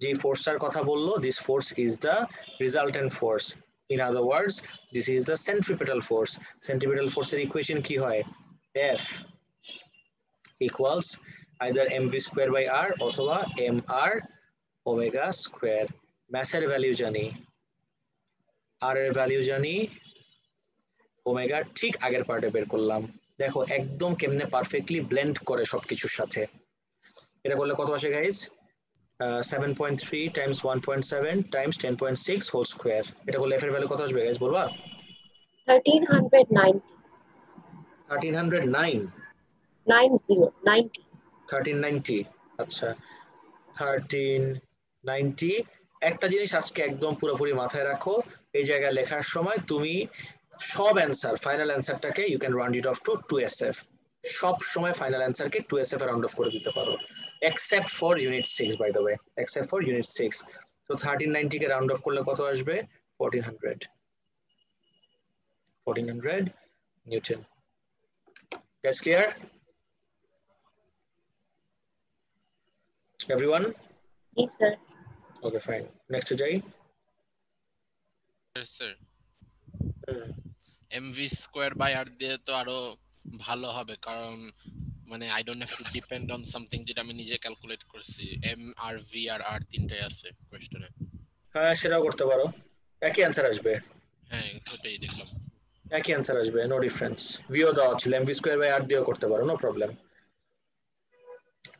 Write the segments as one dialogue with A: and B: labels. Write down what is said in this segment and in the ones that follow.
A: যে ফোর্সটার কথা বললো, this force is the resultant force. In other words, this is the centripetal force. Centripetal force এর equation কি হয়? F equals either mv square by r অথবা mr omega square. ম্যাসের value জানি, r এর ভ্যালু জানি, ওমেগা ঠিক আগের পার্টে বের করলাম। দেখো একদম কেমনে পারফেক্টলি ব্লেন্ড করে সবকিছুর সাথে। এটা করলে কত আসে guys? 7.3 times 1.7 times 10.6 whole square. এটা করলে এফ এর ভ্যালু কত আসবে গাইজ বলবা?
B: 1390
A: 1309
B: 90
A: 1390 আচ্ছা 1390। একটা জিনিস আজকে একদম পুরোপুরি মাথায় রাখো, এই জায়গায় লেখার সময় তুমি সব অ্যান্সার ফাইনাল অ্যান্সারটাকে you can round it off to 2SF। সব সময় ফাইনাল অ্যান্সারকে 2SF এ রাউন্ড অফ করে দিতে পারো, except for unit 6 by the way, except for unit 6। তো 1390 কে রাউন্ড অফ করলে কত আসবে? 1400 Newton. That's clear everyone?
B: Yes sir.
A: Okay fine, next যাই।
C: Yes sir. mv square by r দিয়ে তো আরো ভালো হবে, কারণ মানে I don't have to depend on something যেটা আমি নিজে ক্যালকুলেট করছি। এম আর ভি আর আর তিনটাই আছে কোশ্চেনে।
A: হ্যাঁ সেটাও করতে পারো, একই অ্যান্সার আসবে।
C: হ্যাঁ ওটাই দেখলাম,
A: একই অ্যান্সার আসবে, নো ডিফারেন্স। ভিও দেওয়া ছিল, এমভি স্কোয়ার বাই আর দিয়েও করতে পারো, নো প্রবলেম।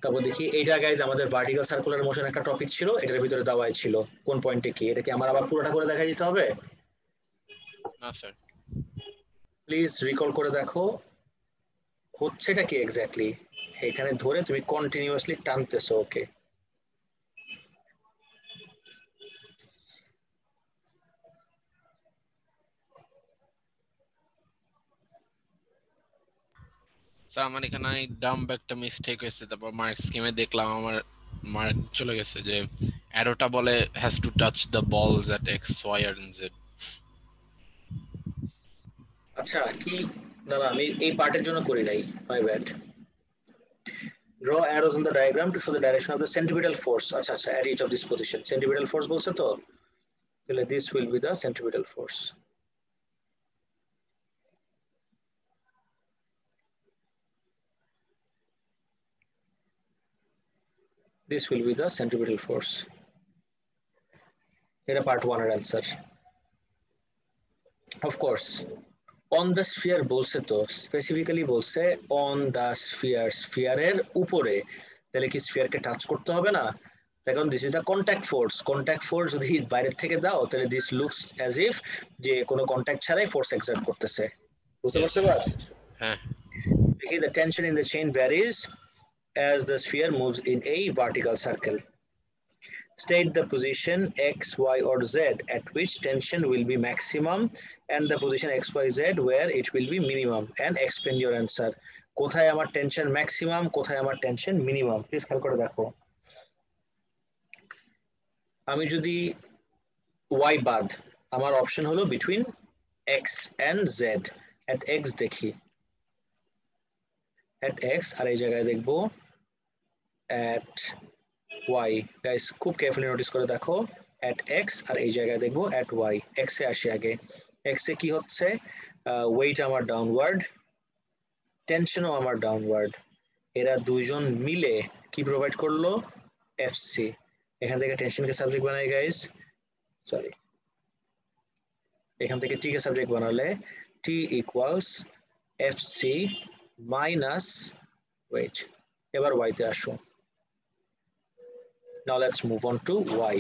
A: তারপর দেখি এইটা গাইজ আমাদের ভার্টিক্যাল সার্কুলার মোশন একটা টপিক ছিল, এটার ভিতরে দেওয়াই ছিল কোন পয়েন্টে কি। এটা কি আমার আবার পুরোটা করে দেখাই দিতে হবে?
C: না স্যার।
A: প্লিজ রিকল করে দেখো হচ্ছেটা কি এক্স্যাক্টলি। এখানে ধরে তুমি কন্টিনিউয়াসলি টানতেছো, ওকে।
C: স্যার আমার এখানে ডাম্ব একটা মিস্টেক হয়েছে, তারপর মার্ক স্কিমে দেখলাম আমার মার্ক চলে গেছে যে অ্যারোটা বলে হ্যাজ টু টাচ দ্য বলস এট এক্স ওয়াই আর জেড।
A: আচ্ছা কি, না না আমি এই পার্টের জন্য করি নাই, my bad. Draw arrows on the diagram to show the direction of the centripetal force. আচ্ছা আচ্ছা, at each of this position centripetal force বলছে তো, তাহলে this will be the centripetal force. This will be the centripetal force. এটা part 1 এর answer. Of course on the sphere বলছে তো, specifically বলছে on the sphere, স্ফিয়ারের উপরে, তাহলে কি স্ফিয়ারকে টাচ করতে হবে না? এখন this is a contact force, contact force যদি বাইরের থেকে দাও তাহলে দিস লুকস অ্যাজ ইফ যে কোনো কন্ট্যাক্ট ছাড়াই ফোর্স এক্সার্ট করতেছে। বুঝতে পারছো এবার?
C: হ্যাঁ।
A: দেখি the tension in the chain varies as the sphere moves in a vertical circle. State the position x, y or z at which tension will be maximum and the position x, y, z where it will be minimum and explain your answer. কোথায় আমার tension maximum, কোথায় আমার tension minimum, please খেয়াল করে দেখো। আমি যদি y বাদ, আমার অপশন হলো between x and z। at x দেখি, at x আর এই জায়গায় দেখবো at y। গাইস খুব কেয়ারফুলি নোটিস করে দেখো, at x আর এই জায়গায় দেখবো at y। x এ আসি আগে, x এ কি হচ্ছে, ওয়েট আমার ডাউনওয়ার্ড, টেনশনও আমার ডাউনওয়ার্ড, এরা দুইজন মিলে কি প্রোভাইড করলো, FC। এখান থেকে টেনশনকে সাবজেক্ট বানাই গাইস, সরি এখান থেকে টি কে সাবজেক্ট বানালে T equals FC minus weight. এবার y তে আসো। Now let's move on to y.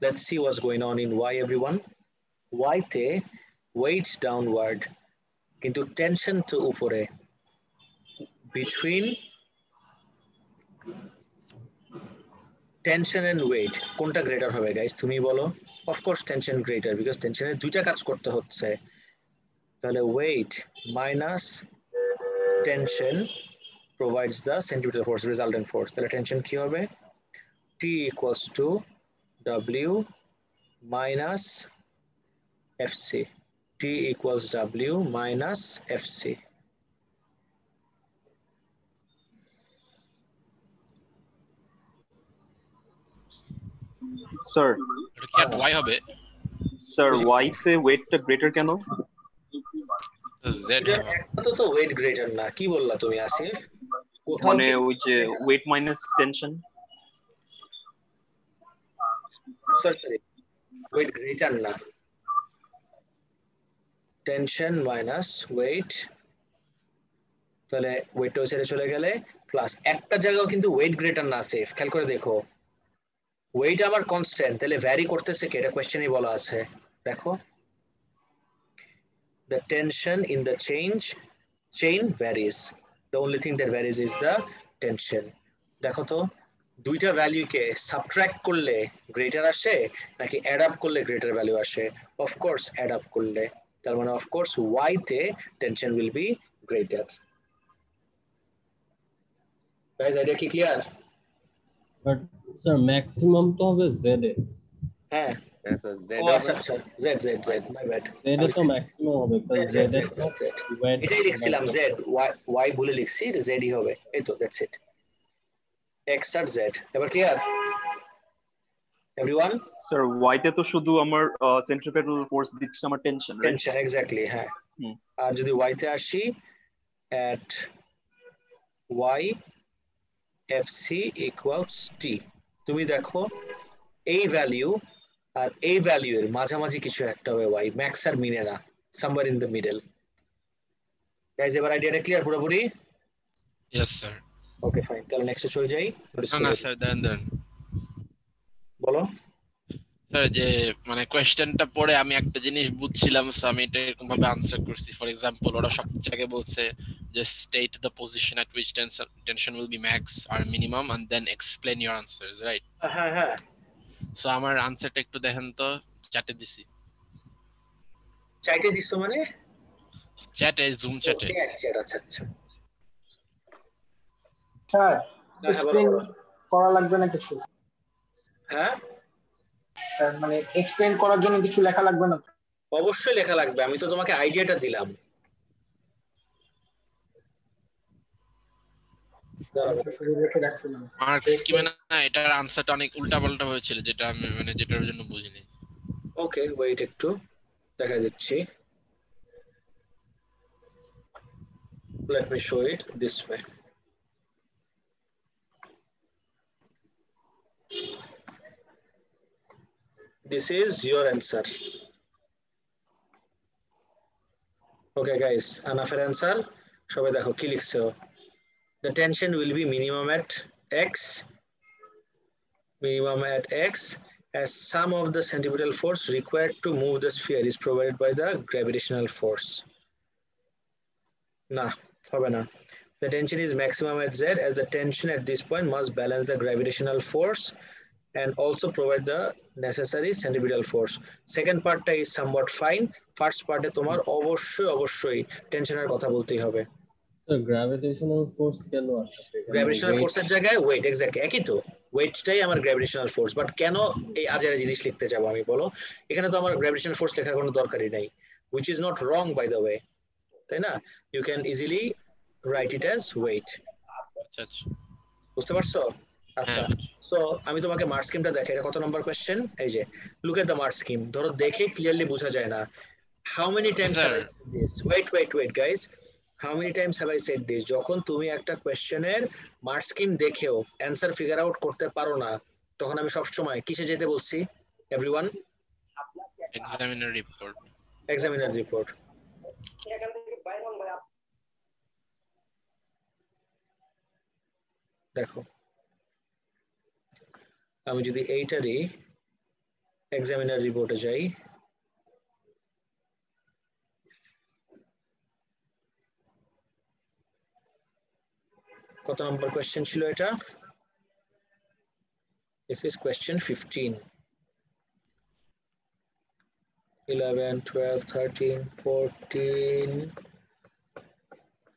A: Let's see what's going on in y everyone. Y তে weight downward কিন্তু tension তো উপরে, between tension and weight কোনটা গ্রেটার হবে গাইস তুমি বলো? Of course tension greater because tension-এর দুইটা কাজ করতে হচ্ছে। তাহলে weight minus tension provides the centripetal force, resultant force। তাহলে tension কি হবে? T equals to W minus FC. T equals W minus FC.
D: Sir
C: এটা কি আর y হবে?
D: স্যার y তে ওয়েটটা গ্রেটার কেন?
C: z
A: এটা
C: হবে।
A: একটা তো ওয়েট গ্রেটার না, কি বললা তুমি আসিফ? কোথাও
D: মানে
A: কি
D: ওই যে weight minus tension.
A: Sorry weight greater না, টেনশন মাইনাস ওয়েট, তাহলে ওয়েটটাও ছেড়ে চলে গেলে প্লাস একটা জায়গাও কিন্তু ওয়েট গ্রেটার না সেফ, খেয়াল করে দেখো ওয়েট আবার কনস্ট্যান্ট, তাহলে ভ্যারি করতেছে কি, এটা কোশ্চেনই বলা আছে দেখো, the tension in the chain varies, the only thing that varies is the tension। দেখো তো দুইটা ভ্যালুকে সাবট্রাক্ট করলে গ্রেটার আসে নাকি অ্যাড আপ করলে গ্রেটার ভ্যালু আসে? অফকোর্স অ্যাড আপ করলে, তার মানে অফকোর্স ওয়াই তে tension will B greater. Guys idea কি ক্লিয়ার?
E: বাট স্যার ম্যাক্সিমাম তো হবে জেড এ।
A: হ্যাঁ
F: স্যার z
A: ও আচ্ছা আচ্ছা Z Z Z my bad,
E: Z এ তো ম্যাক্সিমাম হবে কারণ জেড এ তো ওয়েট
A: এটাই লিখছিলাম জেড, ওয়াই ভুলে লিখছি, জেড ই হবে, এই তো দ্যাটস ইট, এক্স আর জেড। এবার ক্লিয়ার এভরিওয়ান?
D: স্যার y তে তো শুধু আমার সেন্ট্রিপেটাল ফোর্স দিচ্ছে আমার টেনশন, রাইট?
A: টেনশন এক্স্যাক্টলি, হ্যাঁ।
D: হুম।
A: আর যদি ওয়াই তে আসি at y fc equals t, তুমি দেখো এই ভ্যালু আর এই ভ্যালু এর মাঝামাঝি কিছু একটা হবে y, ম্যাক্স আর মিনে না, somewhere in the middle। Guys এবার আইডিয়াটা ক্লিয়ার পুরোপুরি?
C: yes sir।
A: ওকে ফাইন, তাহলে নেক্সটে চলে যাই।
C: না স্যার দেন
A: বলো।
C: স্যার যে মানে কোয়েশ্চেনটা পড়ে আমি একটা জিনিস বুঝছিলাম, সো আমি এটা এরকম ভাবে আনসার করছি। ফর এক্সাম্পল ওরা সব জায়গায় বলছে যে state the position at which tension will be max আর minimum and then explain your answers, right?
A: হ্যাঁ হ্যাঁ,
C: সো আমার আনসারটা একটু দেখেন তো, চ্যাটে দিছি।
A: চাইটে দিছো মানে?
C: চ্যাটে, জুম চ্যাটে।
A: চ্যাট, আচ্ছা আচ্ছা।
G: স্যার
A: হ্যাঁ,
G: এক্সপ্লেইন করা লাগবে না কিছু?
A: হ্যাঁ
G: স্যার মানে এক্সপ্লেইন করার জন্য কিছু লেখা লাগবে না?
A: অবশ্যই লেখা লাগবে, আমি তো তোমাকে আইডিয়াটা দিলাম।
G: শুধু রেখে রাখছিলাম।
C: মার্কস স্কিমে না এটার আনসারটা অনেক উল্টাপাল্টা হয়েছিল, যেটা আমি মানে যেটার জন্য বুঝিনি।
A: ওকে ওয়েট একটু দেখা দিচ্ছি, let me show it this way। This is your answer। Okay guys, Anaf's answer সবাই দেখো কি লিখছো। The tension will be minimum at x as sum of the centripetal force required to move the sphere is provided by the gravitational force। না হবে না। The tension is maximum at z as the tension at this point must balance the gravitational force and also provide the necessary centripetal force। Second partটা is somewhat fine, first part এ তোমার অবশ্যই টেনশনের কথা বলতেই হবে।
E: Sir gravitational force কেন আসছে?
A: Gravitational ফোর্সের জায়গায় ওয়েট, এক্স্যাক্টলি একই তো, ওয়েটটাই আমার গ্র্যাভিটেশনাল ফোর্স, বাট কেন এই আজেরা জিনিস লিখতে যাবো আমি বলো? এখানে তো আমার গ্র্যাভিটেশনাল ফোর্স লেখার কোনো দরকারই নাই, which is not wrong by the way, তাই না? You can easily write it as weight।
C: আচ্ছা আচ্ছা,
A: বুঝতে পারছো? আচ্ছা, সো আমি তোমাকে মার্ক স্কিমটা দেখে, এটা কত নম্বর কোশ্চেন? এই যে look at the mark scheme, ধরো দেখে ক্লিয়ারলি বোঝা যায় না। How many times have I said this? Wait guys, how many times have I said this? যখন তুমি একটা কোশ্চেনের মার্ক স্কিম দেখেও অ্যানসার ফিগার আউট করতে পারো না, তখন আমি সবসময় কিসে যেতে বলছি everyone?
C: Examiner report.
A: Examiner report. দেখো আমি যদি এইটারই এক্সামিনার রিপোর্টে যাই, কত নম্বর কোয়েশ্চেন ছিল এটা? This is question 15, 11, 12, 13, 14,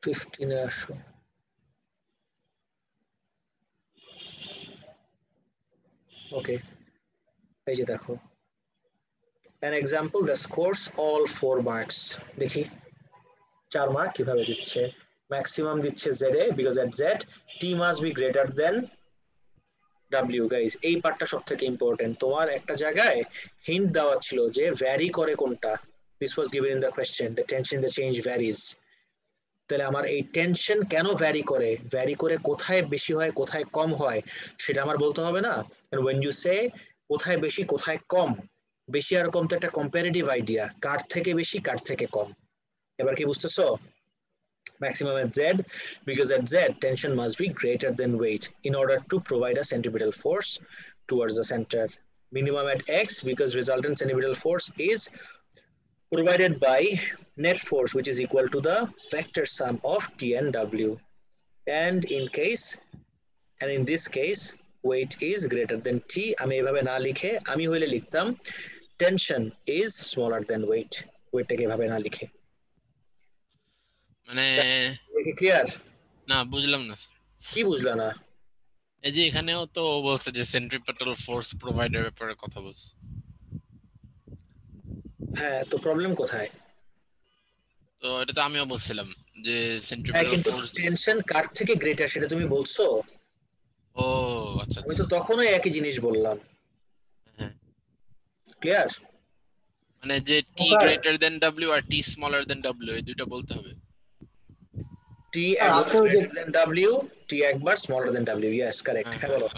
A: 15 এ আসো। ওকে এই যে দেখো an example that scores all 4 marks, দেখি 4 মার্ক কিভাবে দিচ্ছে। ম্যাক্সিমাম দিচ্ছে z A because at z t must be greater than W guys, এই পার্টটা সবথেকে ইম্পর্টেন্ট। তোমার একটা জায়গায় হিন্ট দেওয়া ছিল যে ভ্যারি করে কোনটা। This was given in the question, the tension, the change varies. তাহলে আমার এই টেনশন কেন ভ্যারি করে কোথায় বেশি হয় কোথায় কম হয় সেটা আমার বলতে হবে না? and when you say কোথায় বেশি কোথায় কম, বেশি আর কম তো একটা কম্পারেটিভ আইডিয়া, কার থেকে বেশি কার থেকে কম। এবার কি বুঝতেছো? Maximum at Z, because at Z tension must be greater than weight in order to provide a centripetal force towards the center. Minimum at X, because resultant centripetal force is provided by net force, which is equal to the vector sum of T and W. And in this case weight is greater than T. আমি এভাবে না লিখে আমি হইলে লিখতাম tension is smaller than weight. ওয়েটটাকে এভাবে না লিখে।
C: মানে
A: ক্লিয়ার?
C: না বুঝলাম না স্যার।
A: কি বুঝলা না?
C: এই যে এখানেও তো বলছে যে সেন্ট্রিপেটাল ফোর্স প্রোভাইডের ব্যাপারে কথা বলছে।
A: হ্যাঁ, তো প্রবলেম কোথায়?
C: তো এটা তো আমিও বলছিলাম যে
A: হ্যাঁ,
C: সেন্ট্রিপেটাল
A: কিন্তু
C: ফোর্স।
A: টেনশন কার থেকে গ্রেটার সেটা তুমি বলছো।
C: ও আচ্ছা
A: আমি
C: আচ্ছা।
A: তো তখনই একই জিনিস বললাম।
C: হ্যাঁ,
A: ক্লিয়ার?
C: মানে যে টি
G: sir,
C: greater than W R টি স্মলার দেন ডব্লিউ এই দুটো বলতে হবে।
A: টি
G: স্যার,
A: একবার
G: আপনি ওই যে
A: greater than W, টি একবার smaller than W. Yes, correct.
C: হ্যাঁ
A: হ্যাঁ বলো।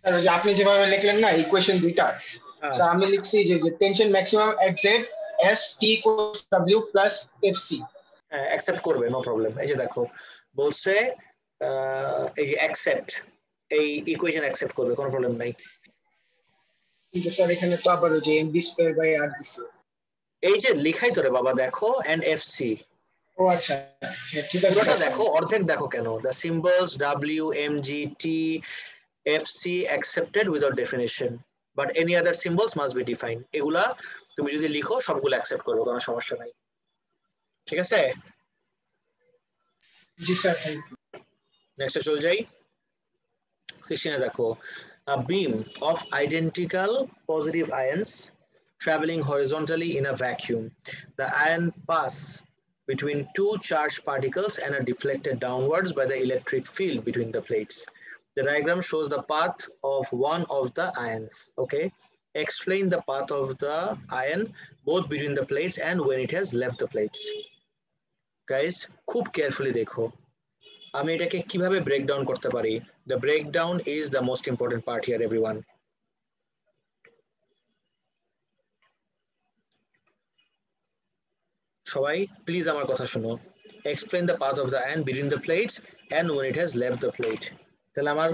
G: স্যার, ওই যে আপনি যেভাবে লিখলেন না ইকুয়েশন দুইটা,
A: হ্যাঁ,
G: স্যার আমি লিখছি যে tension maximum at Z S T equals W plus F C.
A: হ্যাঁ অ্যাকসেপ্ট করবে, নো প্রবলেম। এই যে দেখো বলছে এই যে অ্যাকসেপ্ট, এই ইকুয়েশন অ্যাকসেপ্ট করবে, কোনো প্রবলেম নাই।
G: কিন্তু স্যার এখানে তো আবার ওই যে এম বি স্কয়ার বাই আর দিছে।
A: এই যে লিখাই তোরে বাবা, দেখো এন্ড এফ সি
G: ও আচ্ছা, হ্যাঁ ঠিক আছে
A: পুরোটা
G: স্যার।
A: দেখো, অর্ধেক দেখো কেন। The symbols W M G T F C accepted without definition but any other symbols must be defined. এগুলা তুমি যদি লিখো সবগুলো অ্যাকসেপ্ট করবে, কোনো সমস্যা নাই। ঠিক আছে,
G: জি স্যার, থ্যাংক ইউ।
A: নেক্সটে চলে যাই। 16 দেখো, a beam of identical positive ions traveling horizontally in a vacuum. The ion pass between two charged particles and are deflected downwards by the electric field between the plates. The diagram shows the path of one of the ions. Okay, explain the path of the ion both between the plates and when it has left the plates. Guys, খুব carefully দেখো আমি এটাকে কিভাবে breakdown করতে পারি। The breakdown is the most important part here, everyone. সবাই please আমার কথা শুনো। Explain the path of the ion between the plates and when it has left the plate. তাহলে আমার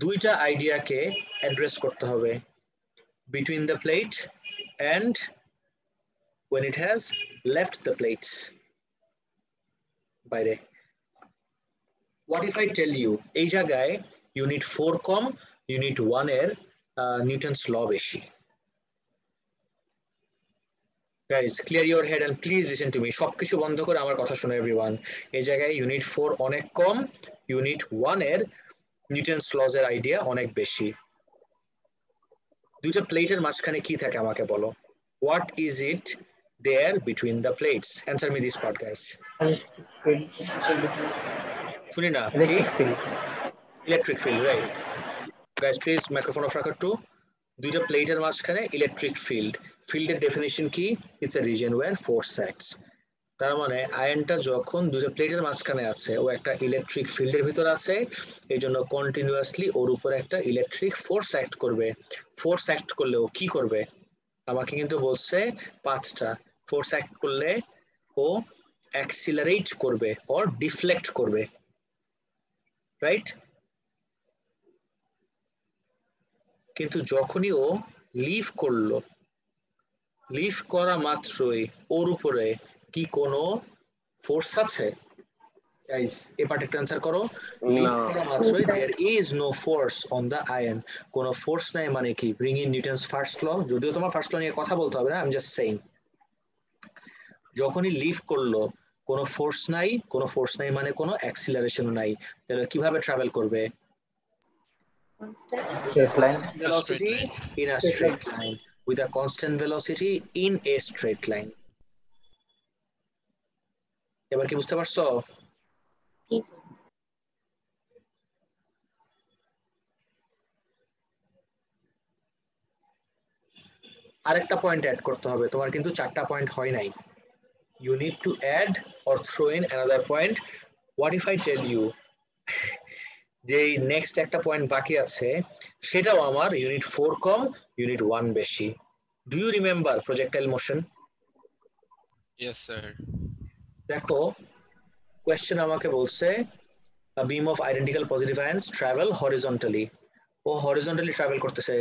A: দুইটা আইডিয়াকে অ্যাড্রেস করতে হবে, between the plate and when it has left the plates. বাইরে what if I tell you এই জায়গায় unit 4 কম unit 1 এর Newton's ল বেশি। Guys, clear your head and please listen to me. সবকিছু বন্ধ করে আমার কথা শোনো everyone. এই জায়গায় ইউনিট 4 অনেক কম, ইউনিট 1 এর নিউটনস লজ এর আইডিয়া অনেক বেশি। দুইটা প্লেটের মাঝখানে কি থাকে আমাকে বলো। What is it there between the plates? Answer me this part, guys. শুনি না কি? Electric field, right. Guys, please microphone off রাখো একটু। দুইটা প্লেটের মাঝখানে ইলেকট্রিক ফিল্ড, ফিল্ডের ডেফিনিশন কি? It's a region where force acts. তার মানে আয়নটা যখন দুটো প্লেটের মাঝখানে আছে ও একটা ইলেকট্রিক ফিল্ডের ভিতর আছে, এই জন্য কন্টিনিউয়াসলি ওর উপর একটা ইলেকট্রিক ফোর্স অ্যাক্ট করবে। ফোর্স অ্যাক্ট করলে ও কি করবে আমাকে কিন্তু বলছে পাঁচটা। ফোর্স অ্যাক্ট করলে ও অ্যাক্সিলারেট করবে অর ডিফ্লেক্ট করবে, রাইট? কিন্তু যখনই ও লিভ করলো, লিভ করা মাত্রই ওর উপরে কি কোনো ফোর্স আছে? গাইস এই পার্ট একটু অ্যানসার করো। লিভ করা মাত্রই there is no force on the ion. কোনো ফোর্স নাই মানে কি? Bring in Newton's first law. যদিও তোমার ফার্স্ট ল নিয়ে কথা বলতে হবে না, আই এম জাস্ট সেইং যখনই লিভ করলো কোনো ফোর্স নাই, কোনো ফোর্স নাই মানে কোনো অ্যাক্সিলারেশনও নাই, তাহলে কিভাবে ট্রাভেল করবে?
B: Constant.
A: Constant velocity in a straight line. With a constant velocity in a straight line. এবার কি বুঝতে পারছো?
B: Yes, sir.
A: আরেকটা পয়েন্ট অ্যাড করতে হবে, তোমার কিন্তু 4টা পয়েন্ট হয় নাই। You need to add or throw in another point. What if I tell you যে নেক্সট একটা পয়েন্ট বাকি আছে, সেটাও আমার ইউনিট 4 কম, ইউনিট 1 বেশি। Do you remember projectile motion?
C: Yes sir.
A: দেখো কোয়েশ্চেন আমাকে বলছে a beam of identical positive ions travel horizontally. O horizontally travel করতেছে।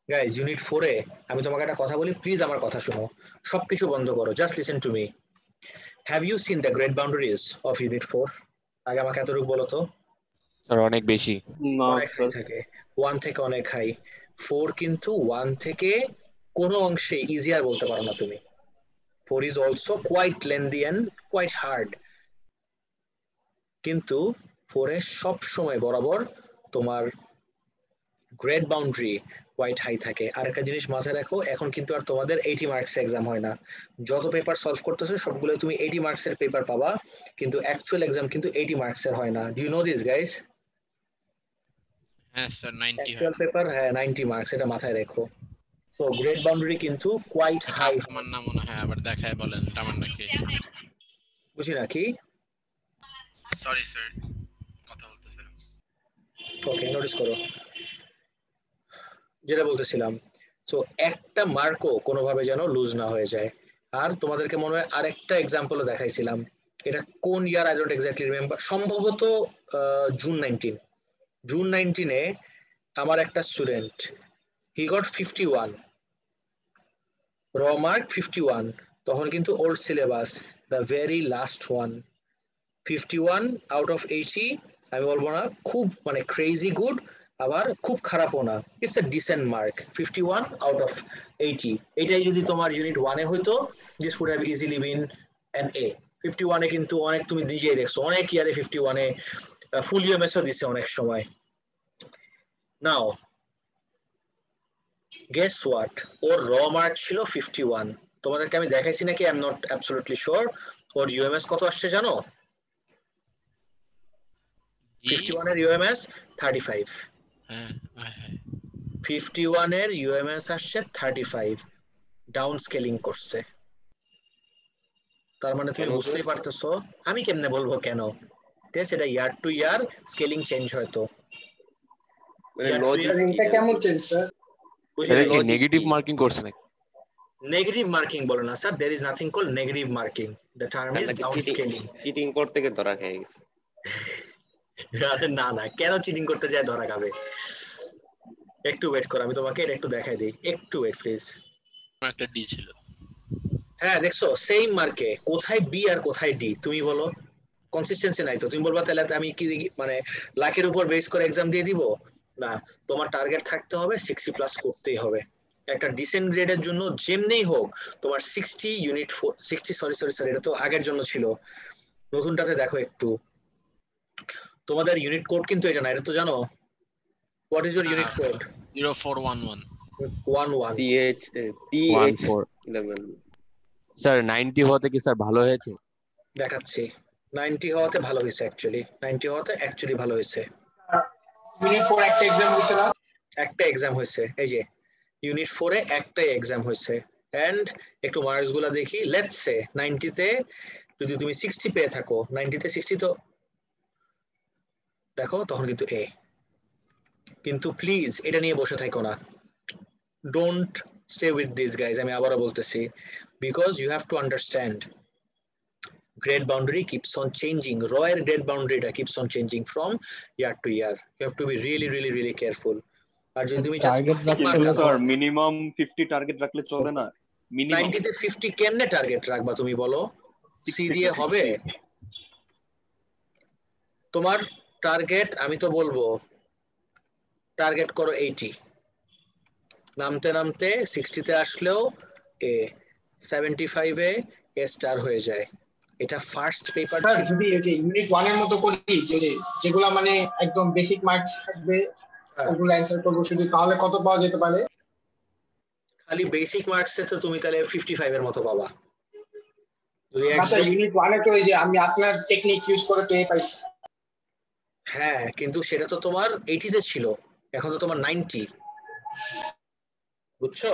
A: গাইজ ইউনিট 4 এ আমি তোমাকে একটা কথা বলি, প্লিজ আমার কথা শোনো, সবকিছু বন্ধ করো, just listen to me. Have you seen the grade boundaries of unit 4? আগে আমাকে এতটুকু বলো তো।
F: স্যার অনেক বেশি।
D: না
A: অনেক হাই
D: স্যার,
A: থাকে, 1 থেকে অনেক হাই। 4 কিন্তু 1 থেকে কোনো অংশে ইজিয়ার বলতে পারো না তুমি। 4 is also quite lengthy and quite hard. কিন্তু 4 এ সব সময় বরাবর তোমার গ্রেড বাউন্ডারি কোয়াইট হাই থাকে। আর একটা জিনিস মাথায় রাখো, এখন কিন্তু আর তোমাদের 80 মার্কস এক্সাম হয় না। যত পেপার সলভ করতেছো সবগুলো তুমি 80 মার্কসের পেপার পাবা, কিন্তু অ্যাকচুয়াল এক্সাম কিন্তু 80 মার্কসের হয় না। Do you know this guys?
C: হ্যাঁ স্যার 90 হয়।
A: অ্যাকচুয়াল পেপার হ্যাঁ 90 মার্কস, এটা মাথায় রেখো। সো গ্রেড বাউন্ডারি কিন্তু কোয়াইট হাই।
C: আমার নাম মনে হয় আবার দেখায় বলেন, এটা আমার নাকি?
A: বুঝি না কি?
C: সরি স্যার, কথা বলতেছিলাম।
A: ওকে, নোটিস করো যেটা বলতেছিলাম। সো একটা মার্কও কোনোভাবে যেন লুজ না হয়ে যায়। আর তোমাদেরকে মনে হয় আরেকটা এক্সাম্পলও দেখাইছিলাম, এটা কোন ইয়ার আই ডোন্ট এক্স্যাক্টলি রিমেম্বার, সম্ভবত জুন 19-এ আমার একটা স্টুডেন্ট, হি গট 51 র মার্ক 51, তখন কিন্তু old syllabus, the very last one. 51 out of 80 আমি বলবো না খুব মানে ক্রেজি গুড, আবার খুব খারাপও না, it's a decent mark. 51 out of 80, এটাই যদি তোমার ইউনিট 1 এ হইতো, this would have easily been an A. 51 এ কিন্তু অনেক, তুমি নিজেই দেখছো অনেক ইয়ারে 51 এ ফুল ইউএমএসও দিছে অনেক সময়। নাও গেস হোয়াট, ওর র মার্ক ছিল 51। তোমাদেরকে আমি দেখাইছি নাকি I am not absolutely sure. Or UMS কত আসছে জানো? 51 এর ইউএমএস 35।
C: হ্যাঁ হ্যাঁ
A: 51 এর ইউএমএস আসছে 35, ডাউন স্কেলিং করছে। তার মানে তুমি বুঝতেই পারতেছো আমি কেমনে বলবো কেন। ঠিক আছে, এটা ইয়ার টু ইয়ার স্কেলিং চেঞ্জ হয়তো।
G: এটা কেমন চেঞ্জ স্যার?
F: এটা কি নেগেটিভ মার্কিং করছে নাকি?
A: নেগেটিভ মার্কিং বলে না sir, there is nothing called negative marking, the term is down scaling.
H: Cheating করতে গিয়ে ধরা খেয়ে গেছে।
A: না না, কেন চিটিং করতে যায় ধরা খাবে? একটু ওয়েট করো, আমি তোমাকে এটা একটু দেখাই দিই, একটু ওয়েট প্লিজ।
C: একটা ডি ছিল।
A: হ্যাঁ দেখছো সেম মার্কে কোথায় বি আর কোথায় ডি, তুমি বলো। কনসিস্টেন্সি নাই তো, তুমি বলবা তাহলে আমি কি মানে লাখের উপর বেস করে এক্সাম দিয়ে দিব? না, তোমার টার্গেট থাকতে হবে 60 প্লাস করতেই হবে। একটা ডিসেন্ট গ্রেডের জন্য যেমনিই হোক তোমার 60 ইউনিট 60 সরি এটা তো আগের জন্য ছিল, নতুনটাতে দেখো একটু। তোমাদের ইউনিট কোড কিন্তু এটা না, এটা তো জানো। What is your unit code?
C: 0411
A: 11
H: CH PH 11।
F: Sir 90 হওয়াতে কি স্যার ভালো হয়েছে?
A: দেখাচ্ছি, 90 হওয়াতে ভালো হয়েছে, অ্যাকচুয়ালি 90 হওয়াতে অ্যাকচুয়ালি ভালো হয়েছে।
G: ইউনিট 4 একটা এক্সাম হইছে না?
A: একটা এক্সাম হয়েছে, এই যে ইউনিট 4 এ একটাই এক্সাম হয়েছে। এন্ড একটু মার্কস গুলা দেখি, লেটস সে 90 তে যদি তুমি 60 পেয়ে থাকো, 90 তে 60 তো দেখো তখন কিন্তু এ। কিন্তু প্লিজ এটা নিয়ে বসে থাকো না, don't stay with this guys, আমি আবারও বলতেছি, because you have to understand grade boundary keeps on changing. Royer grade boundary keeps on changing from year to year. You have to be really careful. আর যদি তুমি
D: sir minimum 50 target রাখলে চলে না? Minimum
A: 90 তে 50 কেমনে টার্গেট রাখবা তুমি বলো? সি দিয়ে হবে? তোমার টার্গেট আমি তো বলবো টার্গেট করো 80, নামতে নামতে 60 তে আসলেও এ, 75 এ এ স্টার হয়ে যায়। এটা ফার্স্ট পেপার।
G: স্যার যদি এই যে ইউনিট 1 এর মতো করি, যেগুলো মানে একদম বেসিক মার্কস থাকবে ওগুলো অ্যানসার করব শুধু, তাহলে কত পাওয়া যেতে পারে?
A: খালি বেসিক মার্কসে তো তুমি তাহলে 55 এর মতো পাবা।
G: আচ্ছা ইউনিট 1 এ তো এই যে আমি আপনার টেকনিক ইউজ করে পেয়ে পাইছি।
A: হ্যাঁ কিন্তু সেটা তো তোমার 80 তে ছিল, এখন তো তোমার 90। বুঝছো?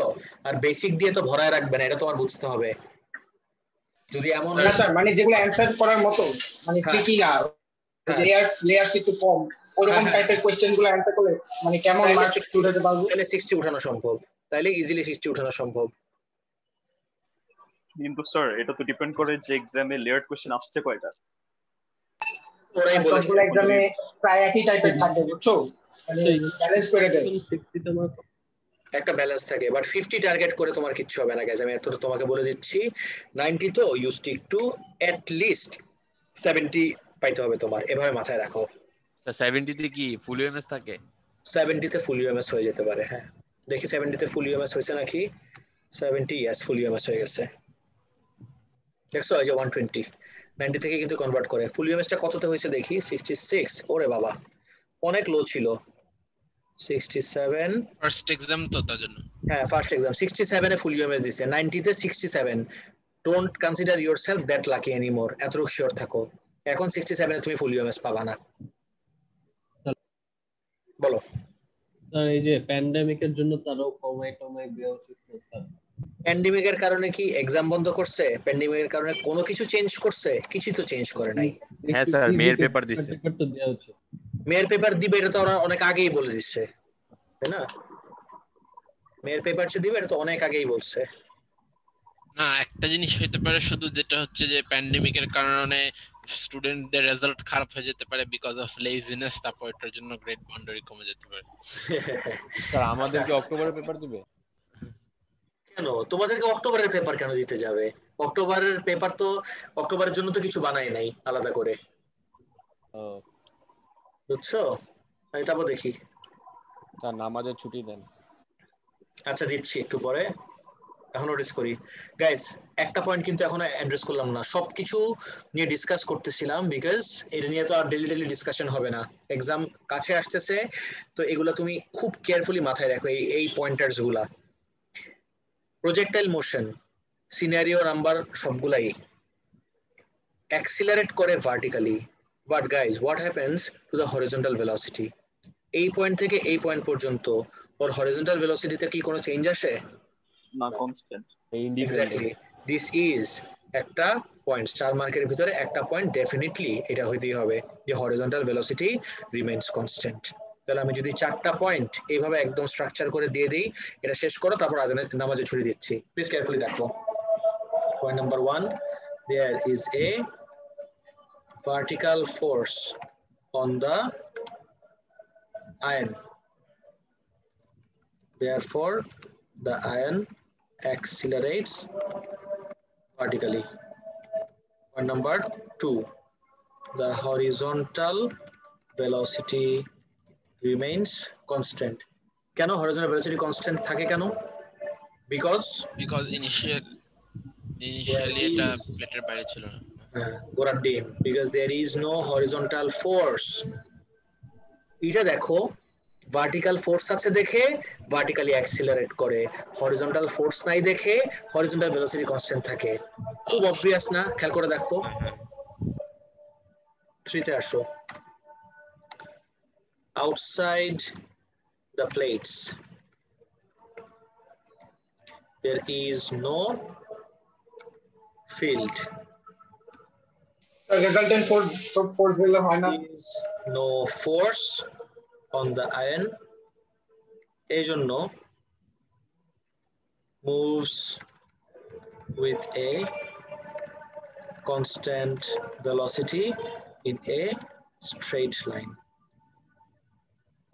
A: আর বেসিক দিয়ে তো ভরায় রাখবে না, এটা তোমার বুঝতে হবে। যদি এমন
G: না স্যার, মানে যেগুলো অ্যানসার করার মতো, মানে
A: হ্যাঁ।
G: ট্রিকি না,
A: হ্যাঁ।
G: লেয়ার্স একটু কম, ওরকম
A: হ্যাঁ।
G: টাইপের কোশ্চেন গুলো অ্যানসার করলে মানে কেমন
A: তাহলে
G: মার্কস
A: 60
G: উঠাতে পারবো?
A: তাহলে 60 উঠানো সম্ভব, তাহলে ইজিলি 60 উঠানো সম্ভব।
D: কিন্তু স্যার এটা তো ডিপেন্ড করে যে এক্সামে লেয়ার্ড কোশ্চেন আসছে কয়টা।
A: ওরাই বলে
G: সবগুলো এক্সামে প্রায় একই টাইপের থাকবে, বুঝছো? মানে ব্যালেন্স করে দেয়।
E: 60 তে মার্ক
A: একটা ব্যালেন্স থাকে, বাট 50 টার্গেট করে তোমার কিচ্ছু হবে না গাইস, আমি এত তোমাকে বলে দিচ্ছি। 90 তো you stick to at least 70 পাইতে হবে তোমার, এভাবে মাথায় রাখো।
F: স্যার 70 তে কি ফুল ইউএমএস থাকে?
A: 70 তে ফুল ইউএমএস হয়ে যেতে পারে, হ্যাঁ দেখি 70 তে ফুল ইউএমএস হয়েছে নাকি। 70 ইয়েস, ফুল ইউএমএস হয়ে গেছে। দেখছো এই যে 120 90 থেকে কিন্তু কনভার্ট করে। ফুল ইউএমএসটা কততে হয়েছে দেখি, 66। ওরে বাবা, অনেক লো ছিল। 67,
C: ফার্স্ট এক্সাম তো তার জন্য।
A: হ্যাঁ ফার্স্ট এক্সাম 67 এ ফুল ইউএমএস দিছে, 90 তে 67। Don't consider yourself that lucky anymore, এতটুকু শিওর থাকো। এখন 67 এ তুমি ফুল ইউএমএস পাবা না। বলো
E: স্যার, এই যে প্যান্ডেমিকের জন্য তারও কমাই টমাই দেওয়া উচিত না স্যার?
A: প্যান্ডেমিকের কারণে কি এক্সাম বন্ধ করছে? প্যান্ডেমিকের কারণে কোনো কিছু চেঞ্জ করছে? কিছু তো চেঞ্জ করে নাই।
F: হ্যাঁ স্যার, মেয়ের পেপার দিছে।
E: পেপার তো দেওয়া উচিত।
A: মেয়ের পেপার দিবে এটা তো ওরা অনেক আগেই বলে দিচ্ছে, তাই না? মেয়ের পেপার যে দিবে এটা তো অনেক আগেই বলছে।
C: না, একটা জিনিস হইতে পারে শুধু, যেটা হচ্ছে যে প্যান্ডেমিকের কারণে স্টুডেন্টদের রেজাল্ট খারাপ হয়ে যেতে পারে বিকজ অফ লেজিনেস, তারপর এটার জন্য গ্রেড বাউন্ডারি কমে যেতে পারে।
F: স্যার আমাদেরকে অক্টোবরে পেপার দিবে?
A: কেন তোমাদেরকে অক্টোবরের পেপার কেন দিতে যাবে? অক্টোবরের পেপার তো অক্টোবরের জন্য তো কিছু বানাই নাই আলাদা করে, বুঝছো? এটা দেখি।
F: স্যার নামাজের ছুটি দেন।
A: আচ্ছা দিচ্ছি একটু পরে, এখন নোটিস করি। গাইস একটা পয়েন্ট কিন্তু এখনো অ্যাড্রেস করলাম না, সবকিছু নিয়ে ডিসকাস করতেছিলাম বিকজ এটা নিয়ে তো আর ডেইলি ডেইলি ডিসকাশন হবে না, এক্সাম কাছে আসতেছে। তো এগুলো তুমি খুব কেয়ারফুলি মাথায় রাখো, এই পয়েন্টার্স গুলা। প্রজেক্টাইল মোশন, সিনারিও নাম্বার সবগুলাই অ্যাক্সিলারেট করে vertically, but guys what happens to the horizontal velocity? এই পয়েন্ট থেকে এই পয়েন্ট পর্যন্ত ওর হরিজন্টাল ভেলোসিটিতে কি কোনো চেঞ্জ আসে?
D: না, কনস্ট্যান্ট।
A: এক্স্যাক্টলি, দিস ইজ একটা পয়েন্ট, 4 মার্কের ভিতরে একটা পয়েন্ট ডেফিনেটলি এটা হইতেই হবে যে হরিজন্টাল ভেলোসিটি রিমেইনস কনস্ট্যান্ট। তাহলে আমি যদি 4টা পয়েন্ট এইভাবে একদম স্ট্রাকচার করে দিয়ে দিই, এটা শেষ করো তারপর আজানের নামাজে ছুড়ে দিচ্ছি। প্লিজ কেয়ারফুলি দেখো। Point number 1, there is a vertical force on the ion, therefore the ion accelerates vertically. Point number 2, the horizontal velocity remains constant. কেন horizontal velocity constant থাকে কেন? বিকজ
C: ইনিশিয়ালি এটা প্লেটের বাইরে ছিল না।
A: গোড়ার ডিম, because there is no horizontal force. এটা দেখো, ভার্টিক্যাল ফোর্স আছে দেখে ভার্টিক্যালি অ্যাক্সিলারেট করে, হরিজন্টাল ফোর্স নাই দেখে হরিজন্টাল ভেলোসিটি কনস্ট্যান্ট থাকে। খুব অবভিয়াস না? খেয়াল করে দেখো। 3 তে আসো। Outside the plates there is no field,
G: resultant force বললে হয় না?
A: there is no force on the ion, এই জন্য moves with a constant velocity in a straight line.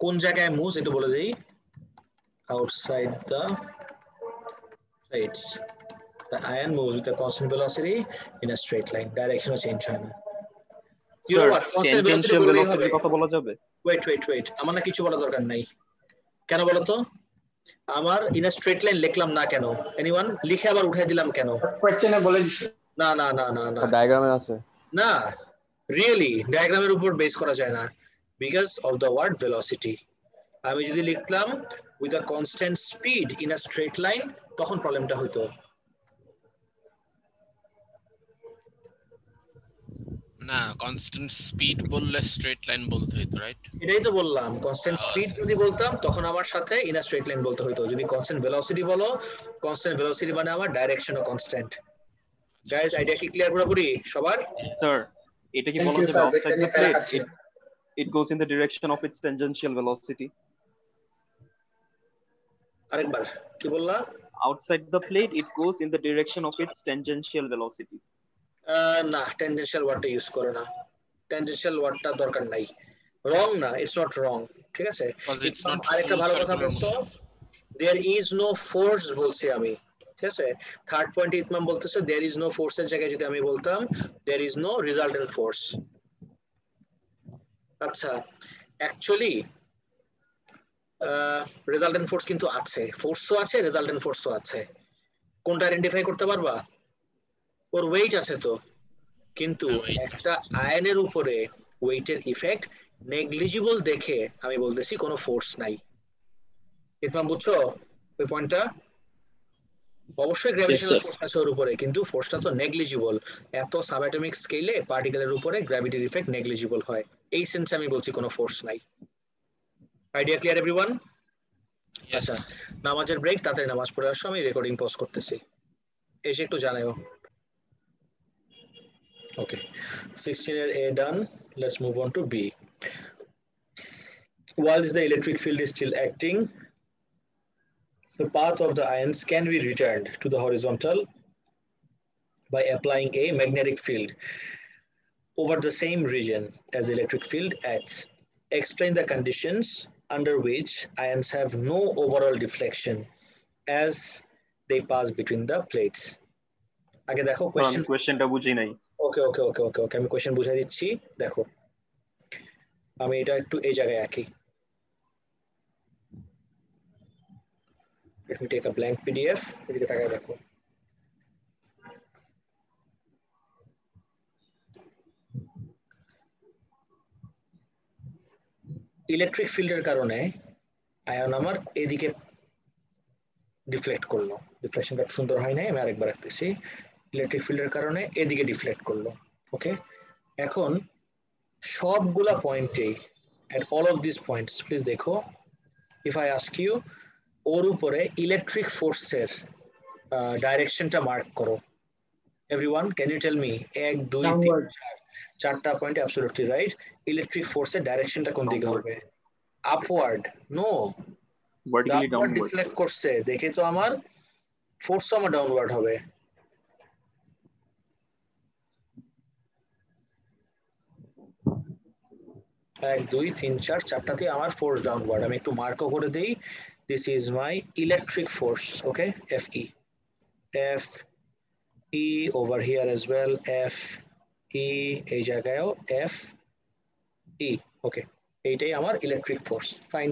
A: কোন জায়গায় moves একটু বলে দেই। outside the plates the ion moves with a constant velocity in a straight line, direction change হয় না। You know what? Constant velocity বললেই হবে।
D: কথা বলা যাবে?
A: wait, আমার না কিছু বলা দরকার নাই। কেন বলো তো? আমার ইন আ স্ট্রেট লাইন লিখলাম না কেন? এনিওয়ান? লিখে আবার উঠাই দিলাম কেন?
G: কোশ্চেনে বলে দিছে।
A: না,
F: ডায়াগ্রামে আছে
A: না, রিয়েলি ডায়াগ্রামের উপর বেস করা যায় না, because of the word velocity. আমি যদি লিখতাম with a constant speed in a straight line, তখন প্রবলেমটা হতো।
C: না কনস্ট্যান্ট স্পিড বললে স্ট্রেট লাইন বলতে হইতো রাইট
A: এটাই তো বললাম, কনস্ট্যান্ট স্পিড যদি বলতাম তখন আমার সাথে ইন আ স্ট্রেট লাইন বলতে হতো। যদি কনস্ট্যান্ট ভেলোসিটি বলো, কনস্ট্যান্ট ভেলোসিটি মানে আমার ডাইরেকশনও কনস্ট্যান্ট। গাইস আইডিয়া কি ক্লিয়ার পুরোপুরি সবার?
D: স্যার এটা কি বলা যাবে outside the plate it goes in the direction of its tangential velocity?
A: আরেকবার কি বললা?
D: Outside the plate it goes in the direction of its tangential velocity.
A: না, tangential ওয়ার্ডটা ইউজ করো না, tangential ওয়ার্ডটা দরকার নাই। রং না, ইটস নট রং, ঠিক আছে? আরেকটা ভালো কথা বলছো, there is no force বলছি আমি, ঠিক আছে? থার্ড পয়েন্টে ইতমাম বলতেছে there is no force এর জায়গায় যদি আমি বলতাম there is no resultant force। আচ্ছা, অ্যাকচুয়ালি রেজাল্টেন্ট ফোর্স কিন্তু আছে, ফোর্সও আছে, রেজাল্টেন্ট ফোর্সও আছে। কোনটা আইডেন্টিফাই করতে পারবা? ওর ওয়েট আছে তো, কিন্তু একটা আয়নের উপরে ওয়েটের ইফেক্ট নেগলিজিবল দেখে আমি বলতেছি কোনো ফোর্স নাই। ইতমাম বুঝছো ওই পয়েন্টটা? অবশ্যই গ্র্যাভিটেশনাল ফোর্স আছে ওর উপরে, কিন্তু ফোর্সটা তো নেগলিজিবল। এত সাবঅ্যাটমিক স্কেলে পার্টিকেলের উপরে গ্র্যাভিটির ইফেক্ট নেগলিজিবল হয়, এই সেন্সে আমি বলছি কোনো ফোর্স নাই। Idea clear everyone? আচ্ছা, নামাজের ব্রেক, তাড়াতাড়ি নামাজ পড়ে আসো, আমি রেকর্ডিং পজ করতেছি, এসে একটু জানাও। ওকে, 16 এর A done. Let's move on to B. While the electric field is still acting, the path of the ions can be returned to the horizontal by applying a magnetic field over the same region as the electric field acts. Explain the conditions under which ions have no overall deflection as they pass between the plates. আগে দেখো
D: কোশ্চেনটা বুঝি নাই।
A: ওকে ওকে ওকে ওকে ওকে আমি question বুঝাই দিচ্ছি। দেখো আমি এটা একটু এই জায়গায় আঁকি। Let me take a blank PDF. এদিকে তাকায় দেখো। ইলেকট্রিক ফিল্ডের কারণে আয়ন আমার এদিকে ডিফ্লেক্ট করলো, ডিফ্লেকশনটা সুন্দর হয় নাই, আমি আরেকবার রাখতেছি। ইলেকট্রিক ফিল্ডের কারণে এদিকে ডিফ্লেক্ট করলো। ওকে, এখন সবগুলা পয়েন্টে at all of these points please দেখো, if I ask you ওর উপরে ইলেকট্রিক ফোর্সের ডাইরেকশনটা মার্ক করো। Everyone can you tell me 1 2 3 4 চারটা পয়েন্ট অ্যাবসলিউটলি রাইট। ইলেকট্রিক ফোর্সের ডাইরেকশনটা কোন দিকে হবে? Upward? No,
D: vertically downward.
A: Deflect করছে দেখে তো আমার ফোর্স আমার ডাউনওয়ার্ড হবে। 1 2 3 4 চারটাতে আমার ফোর্স ডাউনওয়ার্ড। আমি একটু মার্কও করে দেই, this is my electric force. Okay, FE, FE over here as well, FE এই জায়গায়ও FE। ওকে, এইটাই আমার ইলেকট্রিক ফোর্স। ফাইন,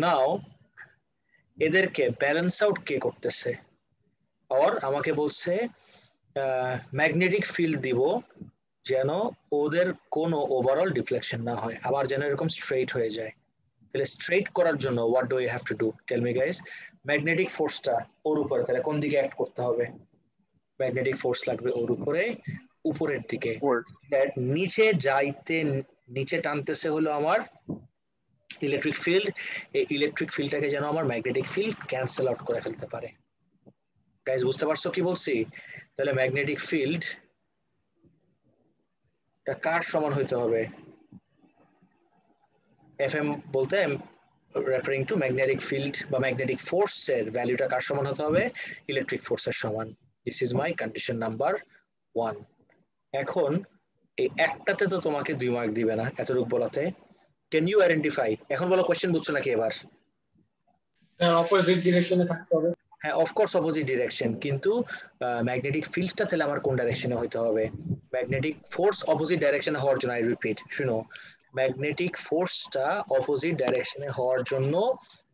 A: নাও এদেরকে ব্যালেন্স আউট কে করতেছে? আর আমাকে বলছে ম্যাগনেটিক ফিল্ড দিব যেন ওদের কোনো ওভারঅল ডিফ্লেকশন না হয়, আবার যেন এরকম স্ট্রেইট হয়ে যায়। তাহলে স্ট্রেইট করার জন্য what do I have to do? Tell me guys. Magnetic ফোর্সটা ওর উপরে, তাহলে কোন দিকে অ্যাক্ট করতে হবে? ম্যাগনেটিক ফোর্স লাগবে ওর উপরে, উপরের দিকে। নিচে যাইতে, নিচে টানতেছে হলো আমার ইলেকট্রিক ফিল্ড। এই ইলেকট্রিক ফিল্ডটাকে যেন আমার ম্যাগনেটিক ফিল্ড ক্যান্সেল আউট করে ফেলতে পারে। গাইস বুঝতে পারছো কি বলছি? তাহলে ম্যাগনেটিক ফিল্ড কার সমান হইতে হবে? FM বলতে রেফারিং টু ম্যাগনেটিক ফিল্ড বা ম্যাগনেটিক ফোর্সের ভ্যালুটা কার সমান হতে হবে? ইলেকট্রিক ফোর্সের সমান। This is my condition number 1। এখন এই একটাতে তো তোমাকে 2 মার্ক দিবে না এতটুকু বলাতে। Can you identify? এখন বলো কোশ্চেন বুঝছো নাকি এবার?
G: অপোজিট ডিরেকশনে থাকতে হবে।
A: হ্যাঁ, অফকোর্স অপোজিট ডিরেকশন, কিন্তু ম্যাগনেটিক ফিল্ডটা তাহলে আমার কোন ডাইরেকশনে হইতে হবে? ম্যাগনেটিক ফোর্স অপোজিট ডাইরেকশনে হওয়ার জন্য, আই রিপিট, শুনো, ম্যাগনেটিক ফোর্সটা অপোজিট ডাইরেকশনে হওয়ার জন্য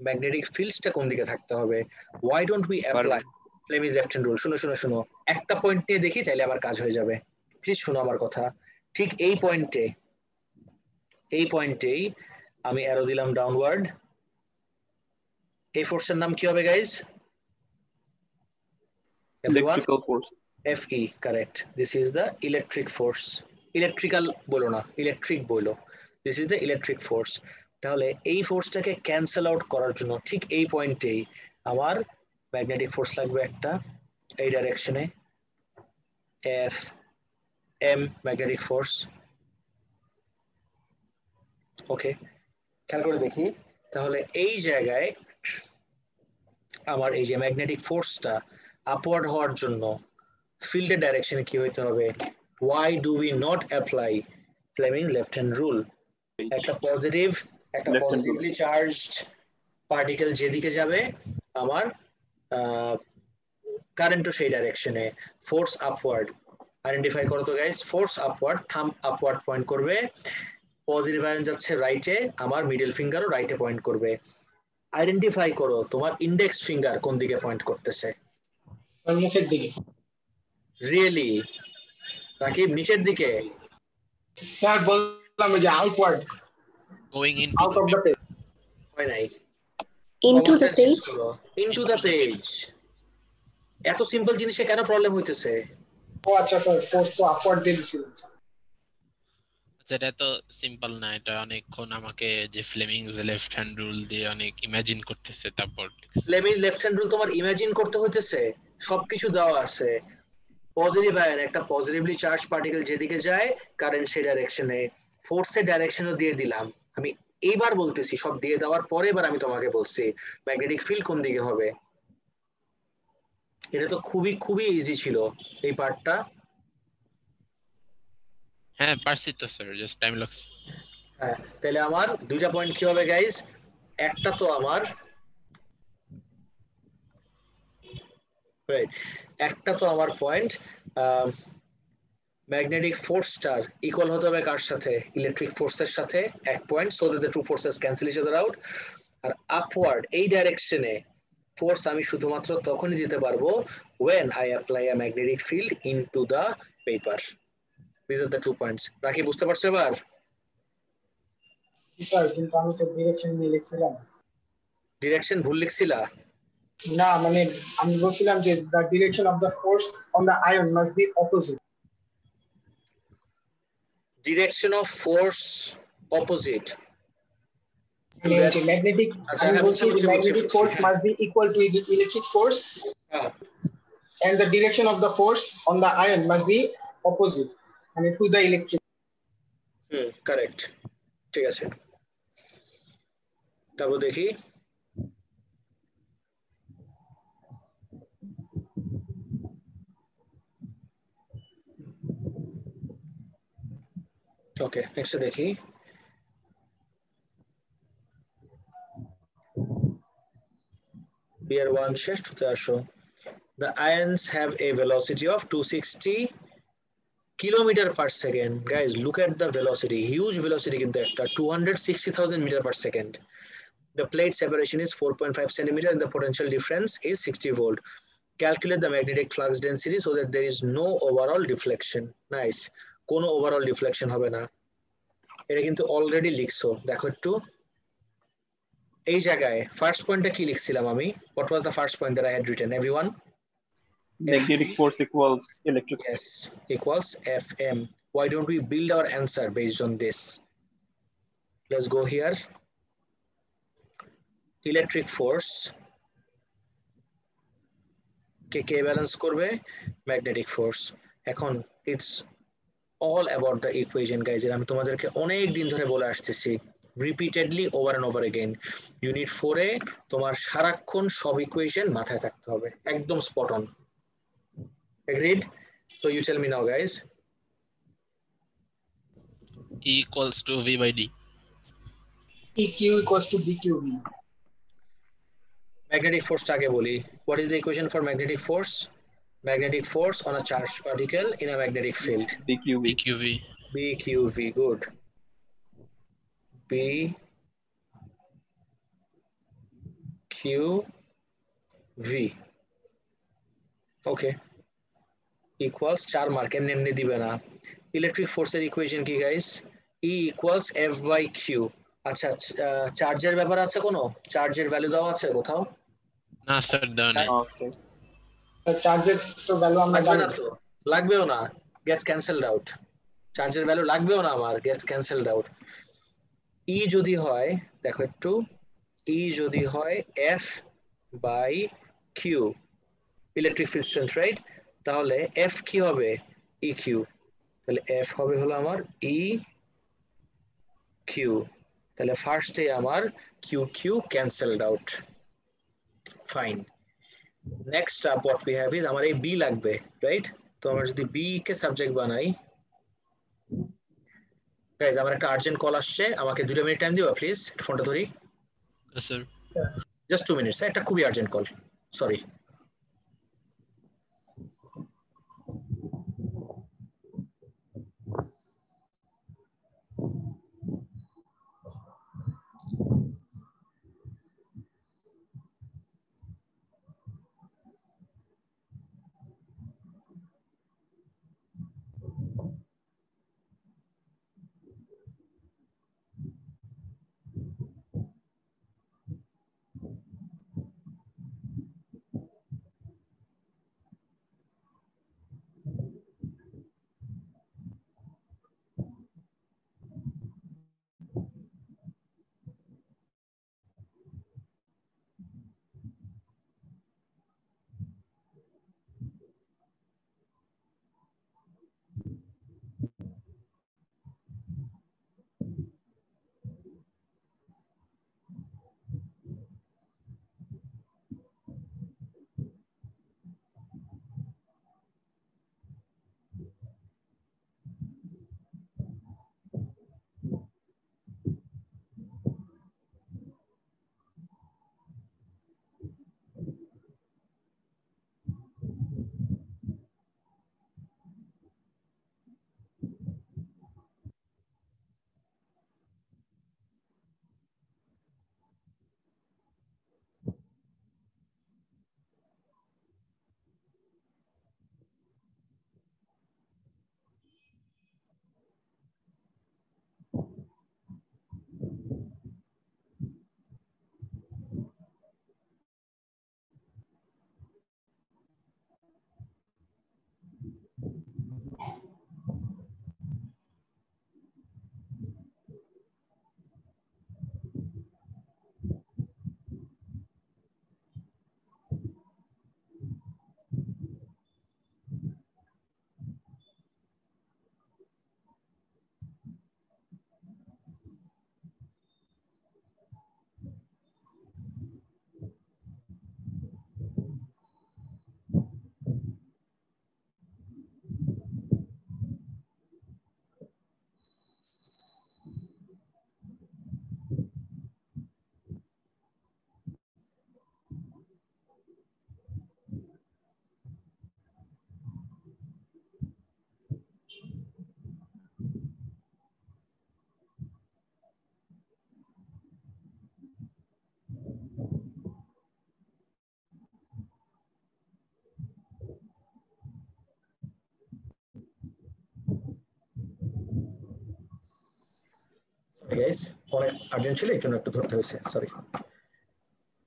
A: ম্যাগনেটিক ফিল্ডটা কোন দিকে থাকতে হবে? Why don't we apply Fleming's left hand rule? শুনো শুনো শুনো, একটা পয়েন্ট নিয়ে দেখি, তাহলে আমার কাজ হয়ে যাবে। প্লিজ শোনো আমার কথা। ঠিক এই পয়েন্টেই আমি অ্যারো দিলাম ডাউনওয়ার্ড। এই ফোর্সের নাম কি হবে guys?
D: Electrical force.
A: FE, correct. This is the electric force. Electrical বলো না, ইলেকট্রিক বলো। This is the electric force. তাহলে এই ফোর্সটাকে ক্যান্সেল আউট করার জন্য ঠিক এই পয়েন্টেই আমার ম্যাগনেটিক ফোর্স লাগবে একটা, এই ডাইরেকশনে এফ এম ম্যাগনেটিক ফোর্স। ওকে, খেয়াল করে দেখি তাহলে এই জায়গায় আমার এই যে ম্যাগনেটিক ফোর্সটা আপওয়ার্ড হওয়ার জন্য ফিল্ডের ডাইরেকশনে কি হইতে হবে? why do we not apply Fleming's left hand rule? একটা পজিটিভলি চার্জড পার্টিকেল যেদিকে যাবে আমার কারেন্টও সেই ডাইরেকশনে, ফোর্স আপওয়ার্ড। আইডেন্টিফাই করো তো guys, force upward, thumb upward point করবে, পজিটিভ আয়ন যাচ্ছে রাইটে, আমার মিডল ফিঙ্গারও রাইটে পয়েন্ট করবে। আইডেন্টিফাই করো তোমার ইন্ডেক্স ফিঙ্গার কোন দিকে পয়েন্ট করতেছে?
G: মুখের দিকে।
A: রিয়েলি রাকিব, নিচের দিকে?
G: স্যার বললাম যে outward,
C: going in
G: out of the page.
A: হয় নাই,
B: Into the page.
A: Into the page. এত সিম্পল জিনিসে কেন প্রবলেম হইতেছে?
G: ও আচ্ছা স্যার, ফোর্স তো আপওয়ার্ড দিয়ে দিছিল।
C: যেটা তো সিম্পল না, এটা অনেকক্ষণ আমাকে যে ফ্লেমিংস লেফট হ্যান্ড রুল দিয়ে অনেক ইমাজিন করতেছে। তারপর
A: ফ্লেমিংস লেফট হ্যান্ড রুল তোমার ইমাজিন করতে হইতেছে? সবকিছু দেওয়া আছে। পজিটিভ আয়ন, একটা পজিটিভলি চার্জ পার্টিকেল যেদিকে যায় কারেন্ট সেই ডাইরেকশনে, ফোর্সের ডাইরেকশনও দিয়ে দিলাম। আমি এইবার বলতেছি, সব দিয়ে দেওয়ার পরে এবার আমি তোমাকে বলছি ম্যাগনেটিক ফিল্ড কোন দিকে হবে। এটা তো খুবই ইজি ছিল এই পার্টটা।
C: হ্যাঁ পারছি তো স্যার, জাস্ট টাইম লাগছে।
A: হ্যাঁ, তাহলে আমার দুইটা পয়েন্ট কি হবে গাইস? একটা তো আমার পয়েন্ট ম্যাগনেটিক ফোর্সটার ইকুয়াল হতে হবে কার সাথে? ইলেকট্রিক ফোর্সের সাথে, এক point, so that the two forces cancel each other out. আর আপওয়ার্ড এই ডাইরেকশনে ফোর্স আমি শুধুমাত্র তখনই দিতে পারবো when I apply a magnetic field into the paper. These are the 2 points. রাকি, বুঝতে পারছো এবার?
G: স্যার কিন্তু আমি তো ডিরেকশন নিয়ে লিখছিলাম।
A: ডিরেকশন ভুল লিখছিলা?
G: না মানে আমি বলছিলাম যে the direction of the force on the ion must be opposite.
A: Direction of force opposite.
G: মানে যে ম্যাগনেটিক, আমি বলছি যে magnetic force must be equal to the electric force. And the direction of the force on the ion must be opposite, মানে to the electric.
A: Correct, ঠিক আছে। তারপর দেখি ওকে, নেক্সট দেখি। Beer 1 শেষ হতে আসো। The ions have a velocity of 260 kilometer per second. Guys, look at the velocity, huge velocity কিন্তু একটা 260,000 meter per second. The plate separation is 4.5 centimeter and the potential difference is 60 volt. Calculate the magnetic flux density so that there is no overall deflection. Nice, কোনো overall deflection হবে না। এটা কিন্তু already লিখছো, দেখো একটু এই জায়গায় ফার্স্ট পয়েন্টটা কি লিখছিলাম আমি? What was the first point that I had written, everyone?
D: Magnetic force equals electric.
A: Yes, equals Fm. Why don't we build our answer based on this? Let's go here. Electric force কে balance করবে? Magnetic force. এখন it's all about the equation guys. আমি তোমাদেরকে অনেক দিন ধরে বলে আসতেছি repeatedly over and over again. Unit 4 এ তোমার সারাক্ষণ সব ইকুয়েশন মাথায় থাকতে হবে, একদম spot on. Agreed? So you tell me now guys.
C: E equals to V by D.
G: EQ equals to DQV.
A: Magnetic force টাকে বলি। What is the equation for magnetic force? Magnetic force on a charged particle in a magnetic field.
D: BQV.
C: BQV.
A: BQV, good. BQV. Okay. Equals 4 mark, এমনি দিবে না। Electric ফোর্সের equation কি guys? E equals F by Q. আচ্ছা, চার্জের ব্যাপার আছে কোনো? চার্জের ভ্যালু দেওয়া আছে কোথাও?
C: না স্যার, দেওয়া নেই।
G: চার্জের তো ভ্যালু আমরা
A: লাগবে না তো, লাগবেও না, গেটস ক্যান্সেলড আউট। চার্জের ভ্যালু লাগবেও না আমার, গেটস ক্যান্সেলড আউট। ই যদি হয় দেখো একটু, ই যদি হয় F by Q, electric field strength, right? তাহলে এফ কি হবে? E Q. তাহলে এফ হবে হলো আমার ই কিউ। তাহলে ফার্স্টে আমার Q Q cancelled out. Fine. Next up what we have is আমার এই বি লাগবে, রাইট? তো আমরা যদি বি কে সাবজেক্ট বানাই, গাইজ আমার একটা আর্জেন্ট কল আসছে, আমাকে 2 মিনিট টাইম দিবা প্লিজ, ফোনটা ধরি।
C: স্যার
A: জাস্ট 2 মিনিটস, একটা খুবই আর্জেন্ট কল, সরি। গাইস অনেক আর্জেন্ট ছিল, এর জন্য একটু ধরতে হয়েছে, সরি।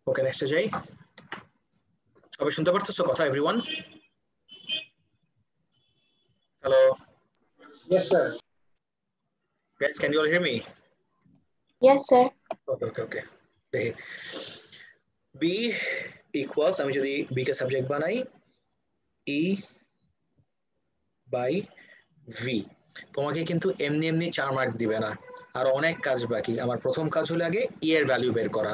A: ওকে, নেক্সটে যাই। সবাই শুনতে পারতেছো কথা everyone? Hello
G: Yes, sir.
A: guys, can you all hear me?
B: Yes, sir.
A: Okay. দেখি b equals, আমি যদি b কে সাবজেক্ট বানাই, e বাই v। তোমাকে কিন্তু এমনি এমনি 4 মার্ক দিবে না, আর অনেক কাজ বাকি। আমার প্রথম কাজ হলো আগে e এর ভ্যালু বের করা।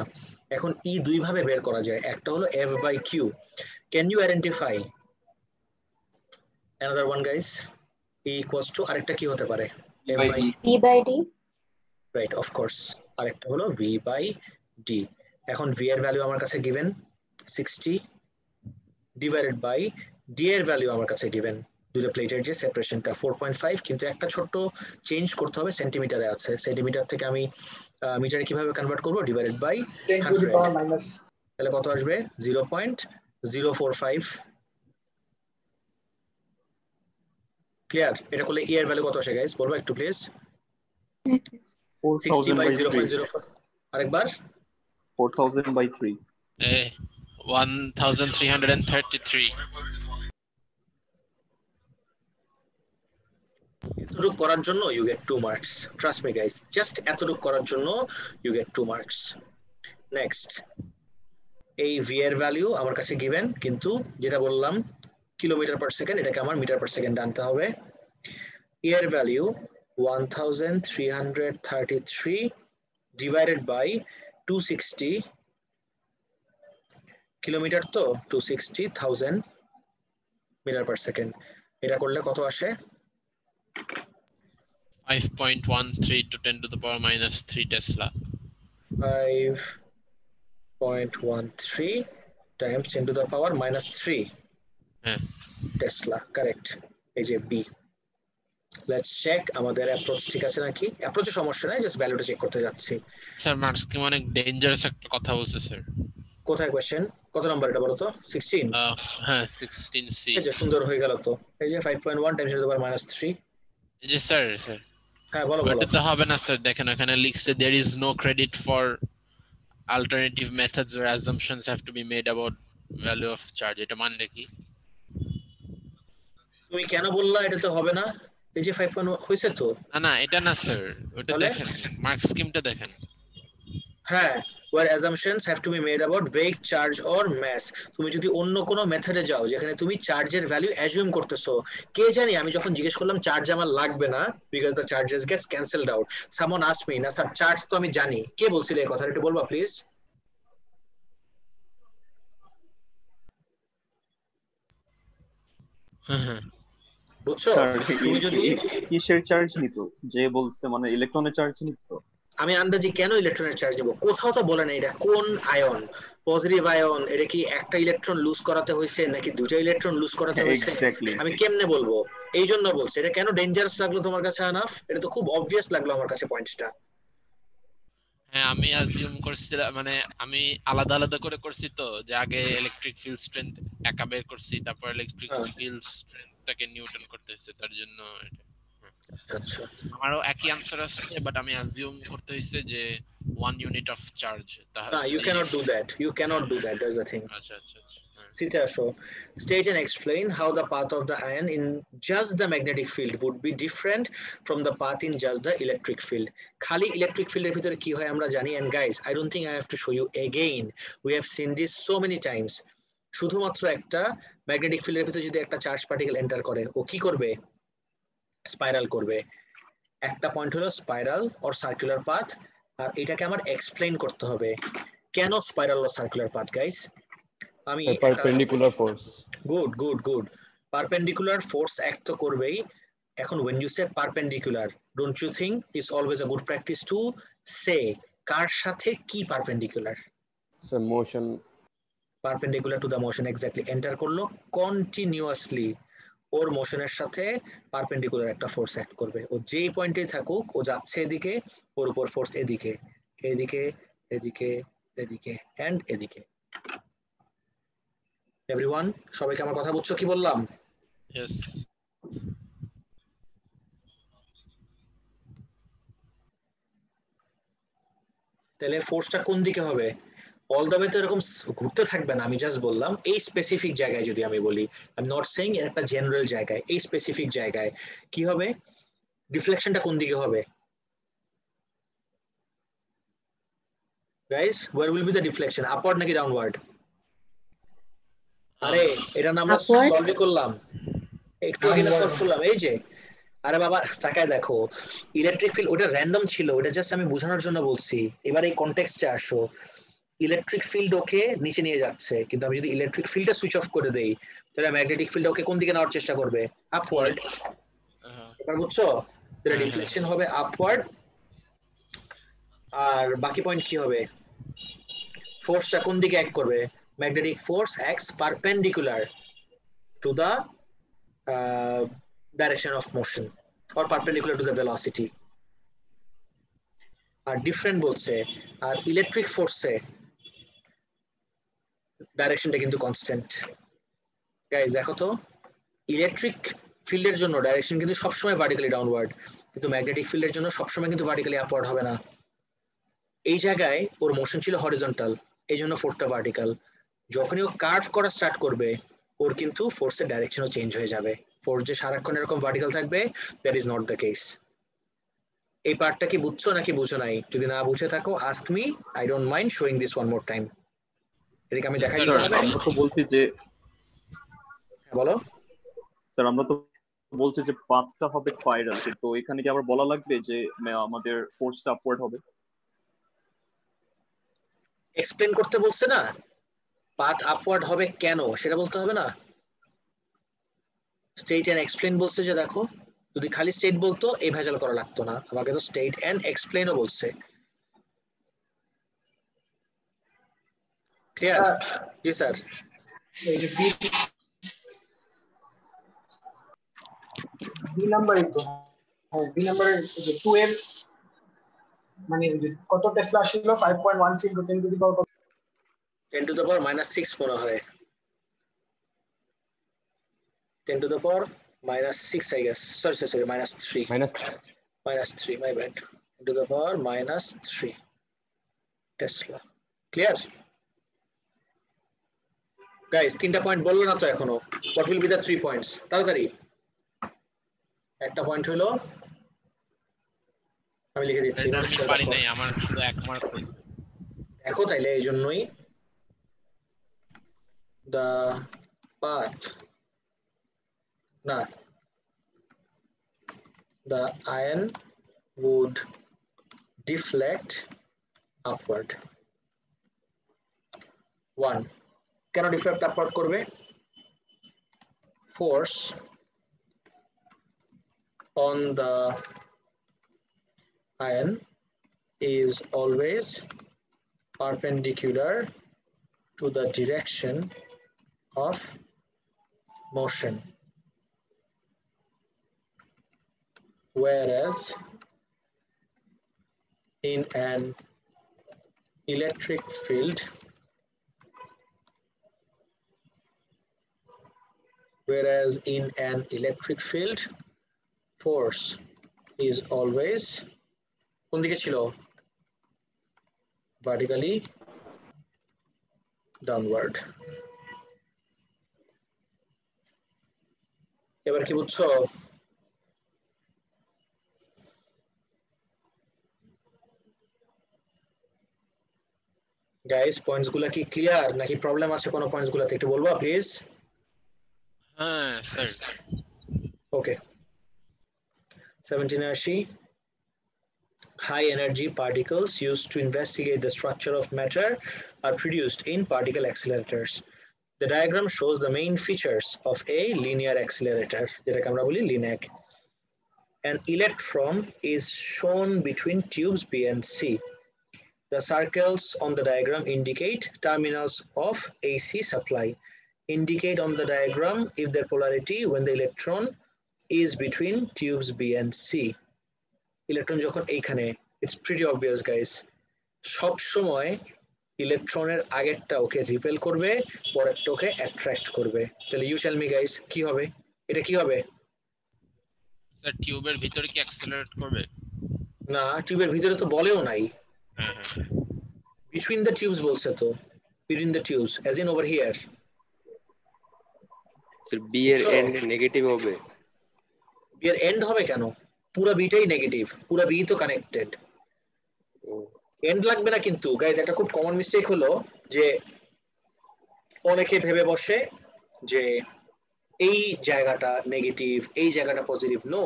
A: এখন e দুই ভাবে বের করা যায়, একটা হলো f by q। Can you identify another one guys? e equals to আরেকটা কি হতে পারে? f by
B: V by D.
A: Right, of course. আরেকটা হলো v বাই d। এখন v এর ভ্যালু আমার কাছে গিভেন 60 ডিভাইডেড বাই d এর ভ্যালু আমার কাছে গিভেন, দুটো প্লেটের যে সেপারেশনটা 4.5, কিন্তু একটা ছোট্ট চেঞ্জ করতে হবে, সেন্টিমিটারে আছে। সেন্টিমিটার থেকে আমি মিটারে কিভাবে কনভার্ট করব? Divided by
G: 10 to the power minus.
A: তাহলে কত আসবে? 0.045। ক্লিয়ার? এটা করলে e এর ভ্যালু কত আসে গাইস, বলবো একটু প্লিজ? 60 বাই 0.04। আরেকবার
D: 4000 by 3.
C: 1333।
A: এতটুকু করার জন্য you get 2 marks. Trust me guys, just এতটুকু করার জন্য you get 2 marks. Next, এই v এর ভ্যালু আমার কাছে given, কিন্তু যেটা বললাম কিলোমিটার পার সেকেন্ড, এটাকে আমার মিটার পার সেকেন্ড আনতে হবে। e এর ভ্যালু 1333 divided by 260 কিলোমিটার, তো 260,000 মিটার পার সেকেন্ড। এটা করলে কত আসে?
C: 5.13 to 10 to the power minus 3 Tesla.
A: 5.13 times 10 to the power minus 3 Tesla, correct. এই যে B. Let's check আমাদের অ্যাপ্রোচ ঠিক আছে নাকি। অ্যাপ্রোচে সমস্যা নাই, জাস্ট ভ্যালুটা চেক করতে যাচ্ছি।
C: স্যার মার্কস কি অনেক ডেঞ্জারাস একটা কথা বলছে স্যার।
A: কোথায় কোশ্চেন? কত নাম্বার এটা বলো তো? 16?
C: হ্যাঁ 16C।
A: এই যে সুন্দর হয়ে গেল তো। এই যে 5.1 times 10 to the power minus 3।
C: এই যে স্যার
A: হ্যাঁ বলো।
C: এটা তো হবে না স্যার, দেখেন এখানে লিখছে there is no credit for alternative methods where assumptions have to be made about value of charge. এটা মানে কি?
A: তুমি কেন বললা এটা তো হবে না? এই যে 5.1 হইছে তো।
C: না এটা না স্যার, ওটা দেখেন মার্ক স্কিমটা দেখেন।
A: হ্যাঁ, where assumptions have to be made about weight, charge or mass. তুমি যদি অন্য কোনো মেথডে যাও যেখানে তুমি চার্জের ভ্যালু অ্যাজিউম করতেছো, কে জানি আমি যখন জিজ্ঞেস করলাম চার্জ আমার লাগবে না because the charges gets cancelled out, someone asked me না স্যার চার্জ তো আমি জানি। কে বলছিল এই কথাটা, একটু বলবা প্লিজ? বুঝছো? তুমি যদি
D: কিসের চার্জ নিত যে বলছে, মানে ইলেকট্রনের চার্জ নিত?
A: আমি আন্দাজি কেন ইলেকট্রনের চার্জ দেব, কোথাও তো বলে না এটা কোন আয়ন, পজিটিভ আয়ন, এটা কি একটা ইলেকট্রন লুজ করাতে হয়েছে নাকি দুটো ইলেকট্রন লুজ করাতে হয়েছে, আমি কেমনে বলবো? এই জন্য বলছে। এটা কেন ডেঞ্জারাস লাগলো তোমার কাছে আনাফ? এটা তো খুব অবভিয়াস লাগলো আমার কাছে পয়েন্টটা।
C: হ্যাঁ আমি অ্যাজিউম করছিলাম, মানে আমি আলাদা আলাদা করে করছি তো, যে আগে ইলেকট্রিক ফিল্ড স্ট্রেংথ একা বের করছি, তারপর ইলেকট্রিক ফিল্ড স্ট্রেংথটাকে নিউটন করতে হয়েছে, তার জন্য
A: আচ্ছা
C: আমারও একই আনসার আসছে, বাট আমি অ্যাজিউম করতে হয়েছে যে 1 ইউনিট অফ চার্জ।
A: না, you cannot do that, that's the thing.
C: আচ্ছা
A: Sita, show state and explain how the path of the ion in just the magnetic field would be different from the path in just the electric field. খালি electric field এর ভিতরে কি হয় আমরা জানি, and guys I don't think I have to show you again, we have seen this so many times. শুধুমাত্র একটা magnetic ফিল্ডের ভিতরে যদি একটা চার্জ পার্টিকেল এন্টার করে, ও কি করবে? স্পাইরাল করবে। একটা পয়েন্ট হলো স্পাইরাল অর সার্কুলার পাথ, আর এটাকে আমার এক্সপ্লেইন করতে হবে কেন spiral or circular path. Guys আমি
F: perpendicular force,
A: good perpendicular force act তো করবেই। এখন when you say perpendicular, don't you think it's always a good practice to say কার সাথে কি perpendicular?
F: so motion
A: perpendicular to the motion, exactly. Enter করলো continuously, ওর মোশনের সাথে perpendicular একটা force act করবে। ও যেই পয়েন্টে থাকুক, ও যাচ্ছে এদিকে, ওর উপর ফোর্স এদিকে এন্ড এদিকে। এভরিওয়ান, সবাইকে আমার কথা বুঝছো কি বললাম?
C: यस।
A: তাহলে ফোর্সটা কোন দিকে হবে? অল দ্য ওয়ে তো এরকম ঘুরতে থাকবে না, আমি জাস্ট বললাম এই স্পেসিফিক জায়গায় যদি আমি বলি, আই এম নট সেইং এর একটা জেনারেল জায়গায়, এই স্পেসিফিক জায়গায় কি হবে? ডিফ্লেকশনটা কোন দিকে হবে? Guys, where will be the deflection, upward নাকি downward? আরে এটা না আমরা সলভ করলাম, একটু আগে না সলভ করলাম। এই যে আরে বাবা তাকায় দেখো, ইলেকট্রিক ফিল্ড ওটা র্যান্ডম ছিল, ওটা জাস্ট আমি বোঝানোর জন্য বলছি। এবার এই কনটেক্সটে আসো, ইলেকট্রিক ফিল্ড ওকে নিচে নিয়ে যাচ্ছে, কিন্তু আমি যদি ইলেকট্রিক ফিল্ডটা সুইচ অফ করে দেই, তাহলে ম্যাগনেটিক ফিল্ড ওকে কোন দিকে নেওয়ার চেষ্টা করবে? আপওয়ার্ড। এবার বুঝছো? তাহলে ডিফ্লেকশন হবে আপওয়ার্ড। আর বাকি পয়েন্ট কি হবে? ফোর্সটা কোন দিকে অ্যাক্ট করবে? magnetic force acts perpendicular to the direction of motion or perpendicular to the velocity. আর ডিফারেন্ট বলছে, আর ইলেকট্রিক ফোর্সে ডাইরেকশনটা কিন্তু কনস্ট্যান্ট। গাইস দেখো তো, ইলেকট্রিক ফিল্ডের জন্য ডাইরেকশন কিন্তু সবসময় ভার্টিক্যালি ডাউনওয়ার্ড, কিন্তু ম্যাগনেটিক ফিল্ডের জন্য সবসময় কিন্তু ভার্টিক্যালি আপওয়ার্ড হবে না। এই জায়গায় ওর মোশন ছিল হরিজন্টাল, এই জন্য ফোর্সটা ভার্টিক্যাল। যখনই ও কার্ভ করা স্টার্ট করবে, ওর কিন্তু ফোর্সের ডাইরেকশনও চেঞ্জ হয়ে যাবে। ফোর্স যে সারাক্ষণ এরকম ভার্টিক্যাল থাকবে, that is not the case. এই পার্টটা কি বুঝছো নাকি বুঝো নাই? যদি না বুঝে থাকো ask me, I don't mind showing this one more time. এটাকে আমি দেখাই দিতে হবে।
D: আমরা তো বলছি যে
A: বলো
D: স্যার, আমরা তো বলছি যে পাথটা হবে স্পাইরাল, তো এখানে কি আবার বলা লাগবে যে আমাদের ফোর্সটা আপওয়ার্ড হবে?
A: এক্সপ্লেন করতে বলছে না, পাথ আপওয়ার্ড হবে কেন সেটা বলতে হবে না? স্টেট এন্ড এক্সপ্লেন বলছে যে দেখো, যদি খালি স্টেট বলতো এই ভেজাল করা লাগতো না, আমাকে তো স্টেট এন্ড এক্সপ্লেনও বলছে। ক্লিয়ার? জি স্যার।
G: এই যে বি নাম্বার তো, হ্যাঁ বি নাম্বারের যে 2 এর মানে কত টেসলা আসছিল? 5.13 into 10 to the power
A: 10 to the power -6 মনে হয়, 10 to the power -6 I guess, sorry -3, -3 my bad, 10 to the power -3 Tesla. Clear guys? 3টা পয়েন্ট বললো না তো এখনো। what will be the 3 points? তাড়াতাড়ি। একটা পয়েন্ট হলো, আমি লিখে দিচ্ছি,
C: আমি পারি নাই, আমার শুধু 1 মার্ক হইছে।
A: দেখো তাইলে এই জন্যই the path, না, the ion would deflect upward. 1, কেন ডিফ্লেক্ট আপওয়ার্ড করবে? force on the ion is always perpendicular to the direction of motion, whereas in an electric field, force is always কোন দিকে ছিল? vertically downward. এবার কি বুঝছো? Guys points গুলা কি ক্লিয়ার নাকি প্রবলেম আছে কোন পয়েন্টস গুলাতে? একটু বলবা প্লিজ।
C: হ্যাঁ sir.
A: Okay 1780, high energy particles used to investigate the structure of matter are produced in particle accelerators. The diagram shows the main features of a linear accelerator, যেটাকে আমরা বলি LINAC. An electron is shown between tubes B and C. The circles on the diagram indicate terminals of AC supply. Indicate on the diagram if their polarity when the electron is between tubes B and C. Electron যখন এইখানে, it's pretty obvious guys, সব সময় ইলেকট্রনের আগেরটা ওকে repel করবে, পরেরটা ওকে attract করবে। তাহলে ইউ টেল মি গাইস কি হবে? এটা কি হবে?
C: স্যার টিউবের ভিতরে কি অ্যাক্সেলারেট করবে?
A: না, টিউবের ভিতরে তো বলেও নাই।
C: হ্যাঁ হ্যাঁ,
A: between the tubes বলছে তো, between the tubes as in over here.
H: Sir B এর এন্ড নেগেটিভ হবে?
A: বি এর এন্ড হবে কেন? পুরো বিটাই নেগেটিভ, পুরো বি তো কানেক্টেড, এন্ড লাগবে না। কিন্তু গাইজ একটা খুব কমন মিস্টেক হলো যে অনেকে ভেবে বসে যে এই জায়গাটা নেগেটিভ, এই জায়গাটা পজিটিভ। নো,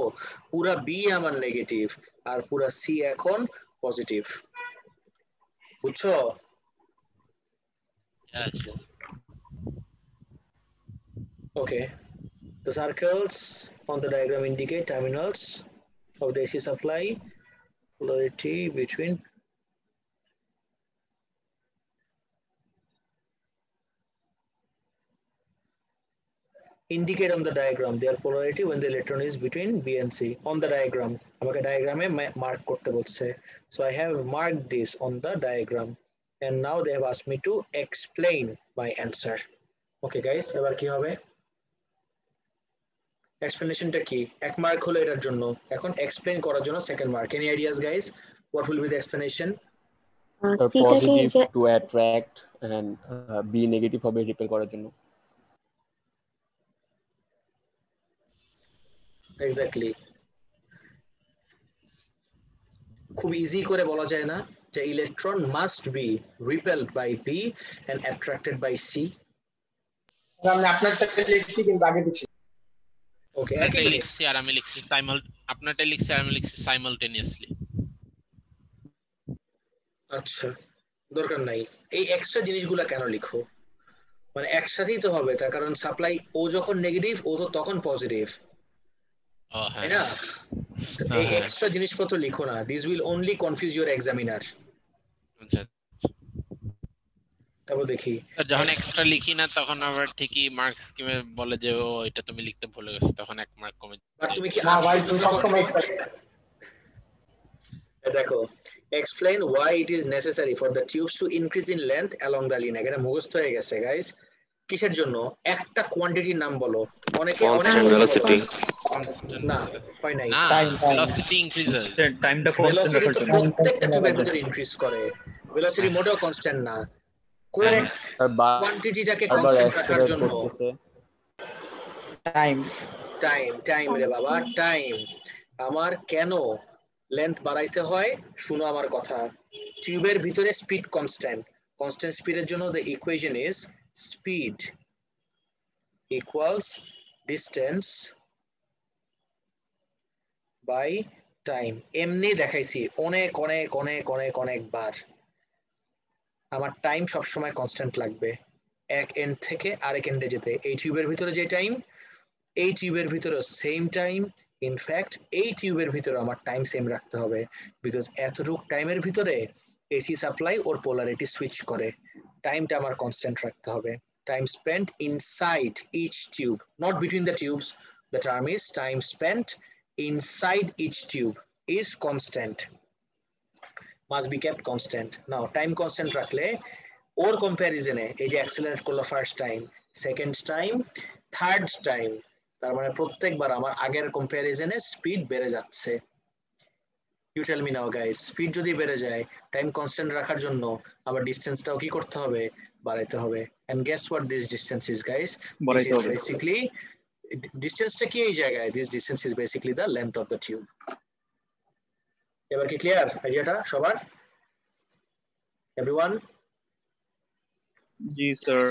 A: পুরা বি আমার নেগেটিভ আর পুরা সি এখন পজিটিভ। বুঝছো? Okay. The circles on the diagram indicate terminals of the AC supply, polarity between indicate on the diagram their polarity when the electron is between B and C. On the diagram, আমাকে ডায়াগ্রামে mark করতে বলছে, so I have marked this on the diagram and now they have asked me to explain my answer. Okay guys, এবার কি হবে? এক্সপ্লেনেশনটা কি? 1 mark হলো এটার জন্য, এখন এক্সপ্লেইন করার জন্য 2nd mark. Any ideas guys? What will be the explanation?
F: Positive to attract and B negative হবে রিপেল করার জন্য।
A: এক্স্যাক্টলি। খুব ইজি করে বলা যায় না যে electron must be repelled by P and attracted by C?
G: আমি আপনারটা লিখছি কিন্তু আগে দিচ্ছি।
A: ওকে,
C: আপনারটাই লিখছি আর আমি লিখছি সাইমালটেনিয়াসলি।
A: আচ্ছা, দরকার নাই এই এক্সট্রা জিনিসগুলো কেন লিখো? মানে একসাথেই তো হবে, তার কারণ সাপ্লাই ও যখন নেগেটিভ ও তো তখন পজিটিভ, তাই না? এই এক্সট্রা জিনিসপত্র লিখো না, this will only confuse your examiner.
C: আচ্ছা,
A: তারপর দেখি
C: যখন এক্সট্রা লিখি না তখন আবার ঠিকই মার্কস স্কিমে বলে যে ও এটা তুমি লিখতে ভুলে গেছো, তখন 1 মার্ক কমে যায়।
A: তুমি কি
G: না ভাই তুমি সবসময়
A: দেখো, explain why it is necessary for the tubes to increase in length along the linear. এটা মুখস্থ হয়ে গেছে গাইস। কিসের জন্য? একটা কোয়ান্টিটির নাম বলো। অনেকে
H: কনস্ট্যান্ট ভেলোসিটি।
A: না হয় নাই।
C: না, ভেলোসিটি ইনক্রিজেস,
I: টাইমটা কনস্ট্যান্ট রাখার জন্য।
A: প্রত্যেকটা টিউবের ভিতরে ইনক্রিজ করে। ভেলোসিটি মোটেও কনস্ট্যান্ট না, কোন কোয়ান্টিটিটাকে কনস্ট্যান্ট রাখার জন্য টাইম রে বাবা, টাইম। আমার কেন লেন্থ বাড়াইতে হয় শুনো আমার কথা। টিউবের ভিতরে স্পিড কনস্ট্যান্ট, কনস্ট্যান্ট স্পিডের জন্য the equation is speed equals distance by time. এমনি দেখাইছি অনেক অনেক অনেক অনেক অনেকবার। আমার টাইম সবসময় কনস্ট্যান্ট লাগবে, এক এন্ড থেকে আরেক এন্ডে যেতে। এই টিউবের ভিতরে যে টাইম, এই টিউবের ভিতরে সেম টাইম। ইনফ্যাক্ট এই টিউবের ভিতরে আমার টাইম সেম রাখতে হবে, বিকজ এতটুক টাইমের ভিতরে এসি সাপ্লাই ওর পোলারিটি সুইচ করে। টাইমটা আমার কনস্ট্যান্ট রাখতে হবে। Time spent inside each tube, not between the tubes. The term is time spent inside each tube is constant, must be kept constant. Now time constant রাখলে ওর কম্প্যারিজনে এই যে accelerate করলো first time, second time, third time, তার মানে প্রত্যেকবার আমার আগের কম্প্যারিজনে স্পিড বেড়ে যাচ্ছে। You tell me now guys, speed যদি বেড়ে যায় টাইম কনস্ট্যান্ট রাখার জন্য আবার ডিসটেন্সটাও কি করতে হবে? বাড়াইতে হবে। And guess what this distance is guys?
D: বাড়াইতে হবে।
A: বেসিক্যালি ডিসটেন্সটা কি এই জায়গায়? This distance is basically the length of the tube. এবার কি ক্লিয়ার আইডিয়াটা সবার? এভরিওয়ান?
D: জি sir.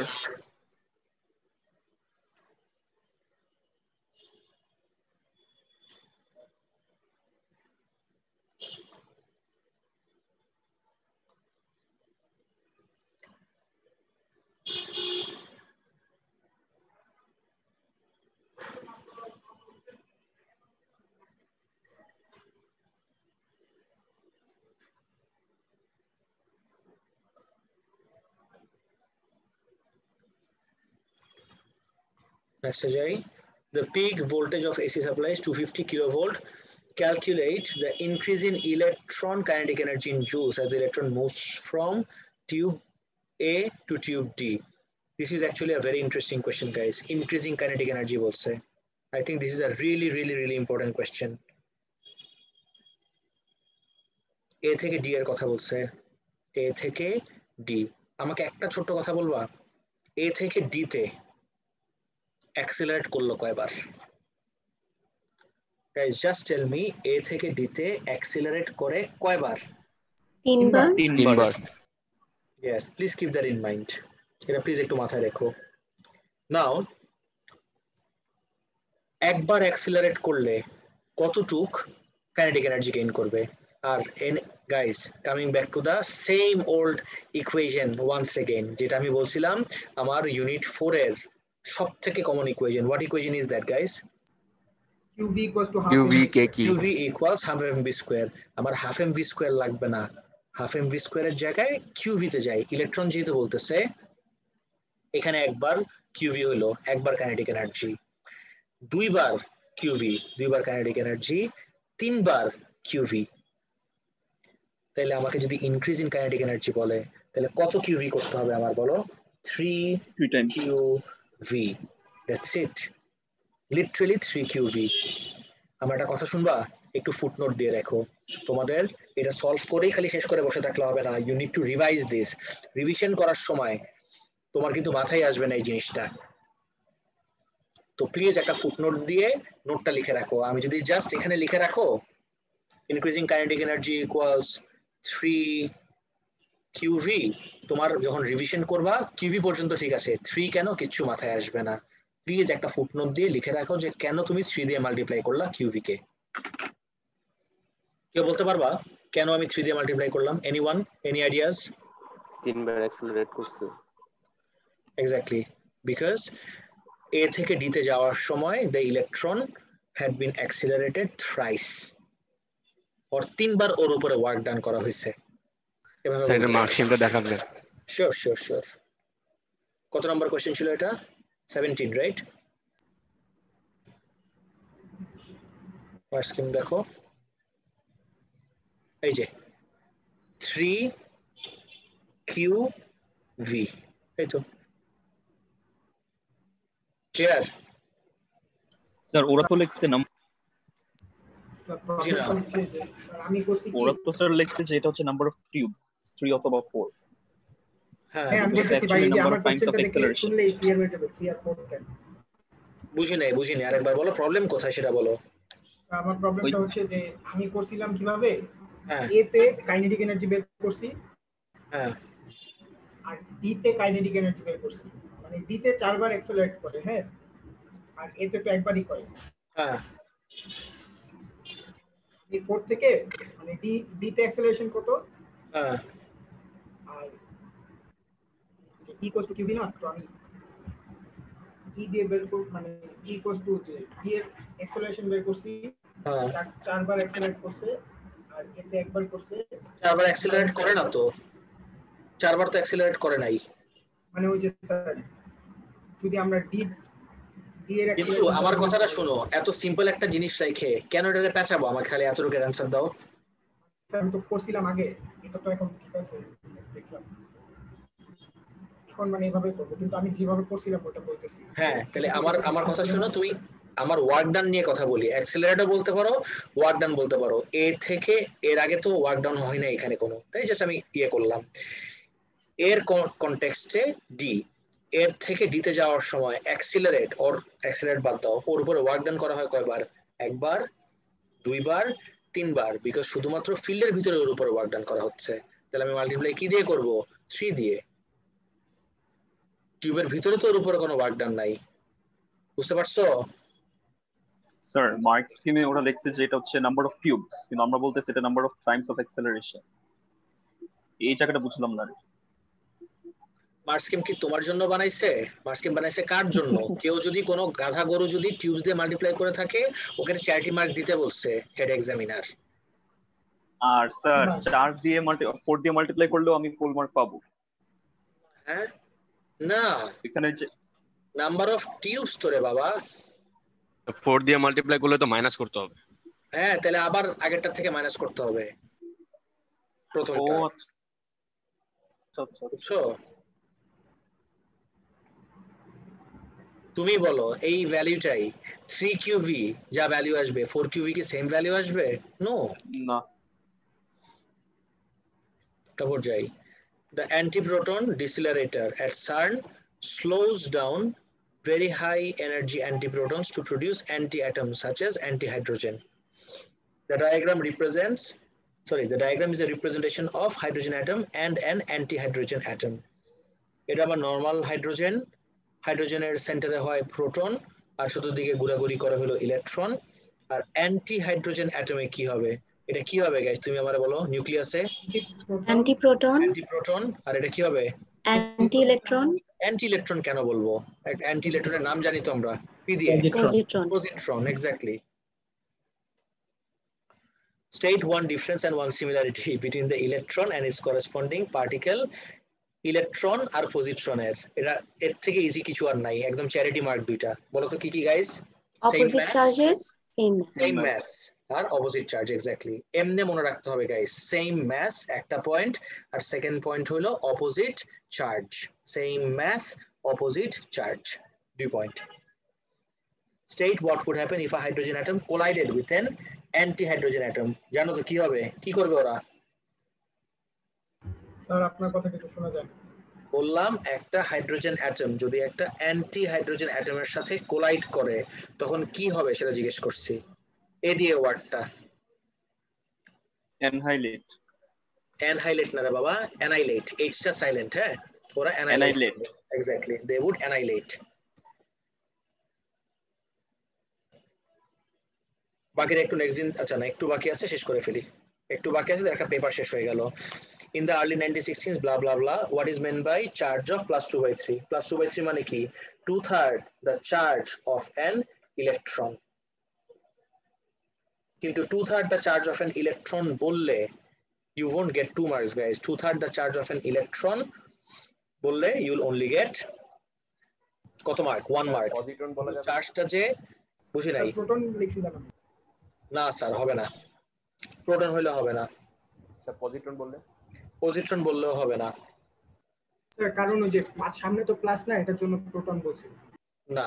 A: Next Ajay, the peak voltage of AC supply is 250 kilovolt. Calculate the increase in electron kinetic energy in joules as the electron moves from tube A to tube D. This is actually a very interesting question, guys. Increasing kinetic energy bolche. I think this is a really important question. A থেকে D এর কথা বলছে। A থেকে D। আমাকে একটা ছোট্ট কথা বলবা, A থেকে D তে অ্যাক্সিলারেট করলো কয়বার? Guys, just tell me, A থেকে D তে অ্যাক্সিলারেট করে কয়বার?
B: 3 বার।
F: 3 বার।
A: Yes, please keep that in mind. এটা প্লিজ একটু মাথায় রেখো। নাও একবার অ্যাক্সিলারেট করলে কতটুক কাইনেটিক এনার্জি গেইন করবে? আর guys, coming back to the same old equation once again, যেটা আমি বলছিলাম আমার ইউনিট 4 এর সবথেকে common equation. What equation is that guys?
G: QV equals to half
F: QV কে কি?
A: QV equals half mv square. আমার হাফ mv স্কয়ার লাগবে না, হাফ mv স্কয়ারের জায়গায় QV তে যাই। ইলেকট্রন যেহেতু বলতেছে এখানে একবার QV হলো একবার কাইনেটিক এনার্জি, দুইবার QV দুইবার কাইনেটিক এনার্জি, তিনবার QV। তাহলে আমাকে যদি ইনক্রিজ ইন কাইনেটিক এনার্জি বলে তাহলে কত QV করতে হবে আমার বলো? 3 QV। That's it, literally 3 QV। আমার একটা কথা শুনবা, একটু ফুটনোট দিয়ে রাখো। তোমাদের এটা সলভ করেই খালি শেষ করে বসে থাকলে হবে না, you need to revise this. Revision করার সময় তোমার কিন্তু মাথায় আসবে না এই জিনিসটা। তো প্লিজ একটা ফুটনোট দিয়ে নোটটা লিখে রাখো। আমি যদি জাস্ট এখানে লিখে রাখো increasing kinetic energy equals 3 QV, তোমার যখন রিভিশন করবা QV পর্যন্ত ঠিক আছে, 3 কেন কিচ্ছু মাথায় আসবে না। প্লিজ একটা ফুটনোট দিয়ে লিখে রাখো যে কেন তুমি 3 দিয়ে মাল্টিপ্লাই করলা QV কে। কেউ বলতে পারবা কেন আমি 3 দিয়ে মাল্টিপ্লাই করলাম? Anyone, any ideas?
H: 3 বার অ্যাক্সেলারেট করছে।
A: এক্স্যাক্টলি, বিকজ A থেকে D তে যাওয়ার সময় the electron had been accelerated thrice, or 3 বার ওর উপরে ওয়ার্ক ডান করা হয়েছে।
F: স্যার এটা মার্কশিটটা দেখাবেন?
A: Sure sure sure. কত নাম্বার কোশ্চেন ছিল এটা? 17, রাইট? ফার্স্ট স্কিম দেখো, এই যে 3QV, এই তো ক্লিয়ার?
D: স্যার ওরা তো লিখছে ওরা তো স্যার লিখছে যে এটা হচ্ছে নাম্বার অফ টিউব 3 অথবা 4।
A: হ্যাঁ
G: আমি বলতেছি ভাই যে আমার কোশ্চেনটা দেখে শুনলেই ক্লিয়ার হয়ে যাবে 3 আর 4 কেন।
A: বুঝি নাই, আরেকবার বলো প্রবলেম কোথায় সেটা বলো।
G: আমার প্রবলেমটা হচ্ছে যে আমি করছিলাম কিভাবে, এ তে কাইনেটিক এনার্জি বের করছি,
A: হ্যাঁ,
G: আর ডি তে কাইনেটিক এনার্জি বের করছি। মানে ডি তে 4 বার অ্যাক্সেলারেট করে, হ্যাঁ, আর এ তে তো একবারই করে।
A: হ্যাঁ,
G: এই 4 থেকে মানে ডি তে অ্যাক্সেলারেশন কত,
A: হ্যাঁ,
G: আর ইকুয়ালস টু কিউ ভি না, তো আমি ই দিয়ে বের করব, মানে ইকুয়ালস টু যে ডি এর অ্যাক্সেলারেশন বের করছি,
A: হ্যাঁ,
G: 4 বার অ্যাক্সেলারেট করছে, আর এতে একবার করছে।
A: 4 বার অ্যাক্সেলারেট করে না তো, 4 বার তো অ্যাক্সেলারেট করে নাই।
G: মানে ওই যে স্যার যদি আমরা ডি এর
A: কিন্তু আমার কথাটা শোনো, এত সিম্পল একটা জিনিস রাখে কেন এটাকে পেঁচাবো? আমাকে খালি এতটুকু অ্যানসার দাও।
G: স্যার আমি তো করছিলাম আগে, এটা তো এখন ঠিক আছে দেখলাম, এখন মানে এইভাবে করব, কিন্তু আমি যেভাবে করছিলাম ওটা বলতেছি।
A: হ্যাঁ, তাহলে আমার কথা শোনো, তুমি আমার ওয়ার্ক ডান নিয়ে কথা বলি। অ্যাক্সেলারেটর বলতে পারো, ওয়ার্ক ডান বলতে পারো। এ থেকে এর আগে তো ওয়ার্ক ডাউন হয় না এখানে কোনো, তাই জাস্ট আমি ইয়ে করলাম। এর কনটেক্সটে ডি, এর থেকে ডিতে যাওয়ার সময় অ্যাক্সিলারেট বাদ দাও, ওর উপরে ওয়ার্ক ডান করা হয় কয়বার? একবার, দুইবার, তিনবার, বিকজ শুধুমাত্র ফিল্ডের ভিতরে ওর উপরে ওয়ার্ক ডান করা হচ্ছে। তাহলে আমি মাল্টিপ্লাই কি দিয়ে করব? 3 দিয়ে। টিউবের ভিতরে তো ওর উপরে কোনো ওয়ার্ক ডান নাই, বুঝতে পারছো?
D: স্যার মার্ক স্কিমে ওরা লিখছে যে এটা হচ্ছে নাম্বার অফ টিউবস, কিন্তু আমরা বলতেছি এটা number of Times of acceleration. এই জায়গাটা বুঝলাম না।
A: মার্ক স্কিম কি তোমার জন্য বানাইছে? মার্ক স্কিম বানাইছে কার জন্য? কেউ যদি কোনো গাধা গরু যদি টিউবস দিয়ে মাল্টিপ্লাই করে থাকে, ওকে 4টি মার্ক দিতে বলছে হেড এক্সামিনার।
D: আর স্যার 4 দিয়ে 4 দিয়ে মাল্টিপ্লাই করলেও আমি ফুল মার্ক পাবো?
A: হ্যাঁ, না,
D: এখানে যে
A: নাম্বার অফ টিউবস তো রে বাবা।
F: 4 দিয়ে মাল্টিপ্লাই করলে তো মাইনাস করতে হবে।
A: হ্যাঁ, তাহলে আবার আগেরটা থেকে মাইনাস করতে হবে প্রথমটা।
D: ও আচ্ছা,
A: বুঝছো? তুমি বলো এই ভ্যালুটাই 3QV যা ভ্যালু আসবে 4QV কি সেম ভ্যালু আসবে? নো,
D: না।
A: তারপর যাই, the antiproton decelerator at CERN slows down very high energy antiprotons to produce anti-atoms such as antihydrogen. The diagram is a representation of hydrogen atom and an antihydrogen atom. এটা আমার normal hydrogen, হাইড্রোজেনের সেন্টারে হয় proton, আর চতুর্দিকে ঘোরাঘুরি করে হলো electron. আর অ্যান্টিহাইড্রোজেন অ্যাটমে কি হবে? এটা কি হবে গাইস, তুমি আমারে বলো। নিউক্লিয়াসে অ্যান্টিপ্রোটন, আর এটা কি হবে?
B: Anti electron.
A: অ্যান্টি ইলেকট্রন কেন বলবো? অ্যান্টি ইলেকট্রনের নাম জানি তো আমরা, পি দিয়ে। Positron, exactly. State one difference and one similarity between the electron and its corresponding particle. Electron আর পজিট্রনের, এটা এর থেকে ইজি কিছু আর নাই, একদম চ্যারিটি মার্ক দুইটা। বলো তো কি কি guys?
B: Opposite charges,
A: same mass আর অপোজিট চার্জ, এক্স্যাক্টলি। এমনে মনে রাখতে হবে গাইস, সেম মাস একটা পয়েন্ট, আর সেকেন্ড পয়েন্ট হলো opposite charge. Same mass, opposite charge, 2 point. State what would happen if a hydrogen atom collided with an anti-hydrogen atom. জানো তো কি হবে? কি করবে ওরা?
G: স্যার আপনার কথা কিছু শোনা যায় না।
A: বললাম একটা হাইড্রোজেন অ্যাটম যদি একটা অ্যান্টি হাইড্রোজেন অ্যাটমের সাথে কোলাইড করে তখন কি হবে সেটা জিজ্ঞেস করছি। এ দিয়ে ওয়ার্ডটা
D: অ্যানহাইলেট।
A: অ্যানহাইলেট না রে বাবা, অ্যানাইলেট, এইচটা সাইলেন্ট। হ্যাঁ, ওরা অ্যানাইলেট, এক্স্যাক্টলি, দে উড অ্যানাইলেট। বাকিটা একটু নেক্সট দিন, আচ্ছা না একটু বাকি আছে, শেষ করে ফেলি। একটু বাকি আছে, একটা পেপার শেষ হয়ে গেল। In the early 1960s, blah blah blah, what is meant by charge of +2/3? +2/3 মানে কি? 2/3 the charge of an electron. কিন্তু 2/3 the charge of an electron বললে you won't get 2 marks guys. 2/3 the charge of an electron বললে you'll only get কত mark? 1 mark.
F: Positron বলা যাবে?
A: চার্জটা যে বুঝি নাই।
G: প্রোটন লিখছিলাম
A: না স্যার হবে না, প্রোটন হইলে হবে না
F: স্যার। পজিট্রন বললে?
A: পজিট্রন বললেও হবে না
G: স্যার, কারণ ওই যে সামনে তো প্লাস না, এটার জন্য প্রোটন বলছি।
A: না,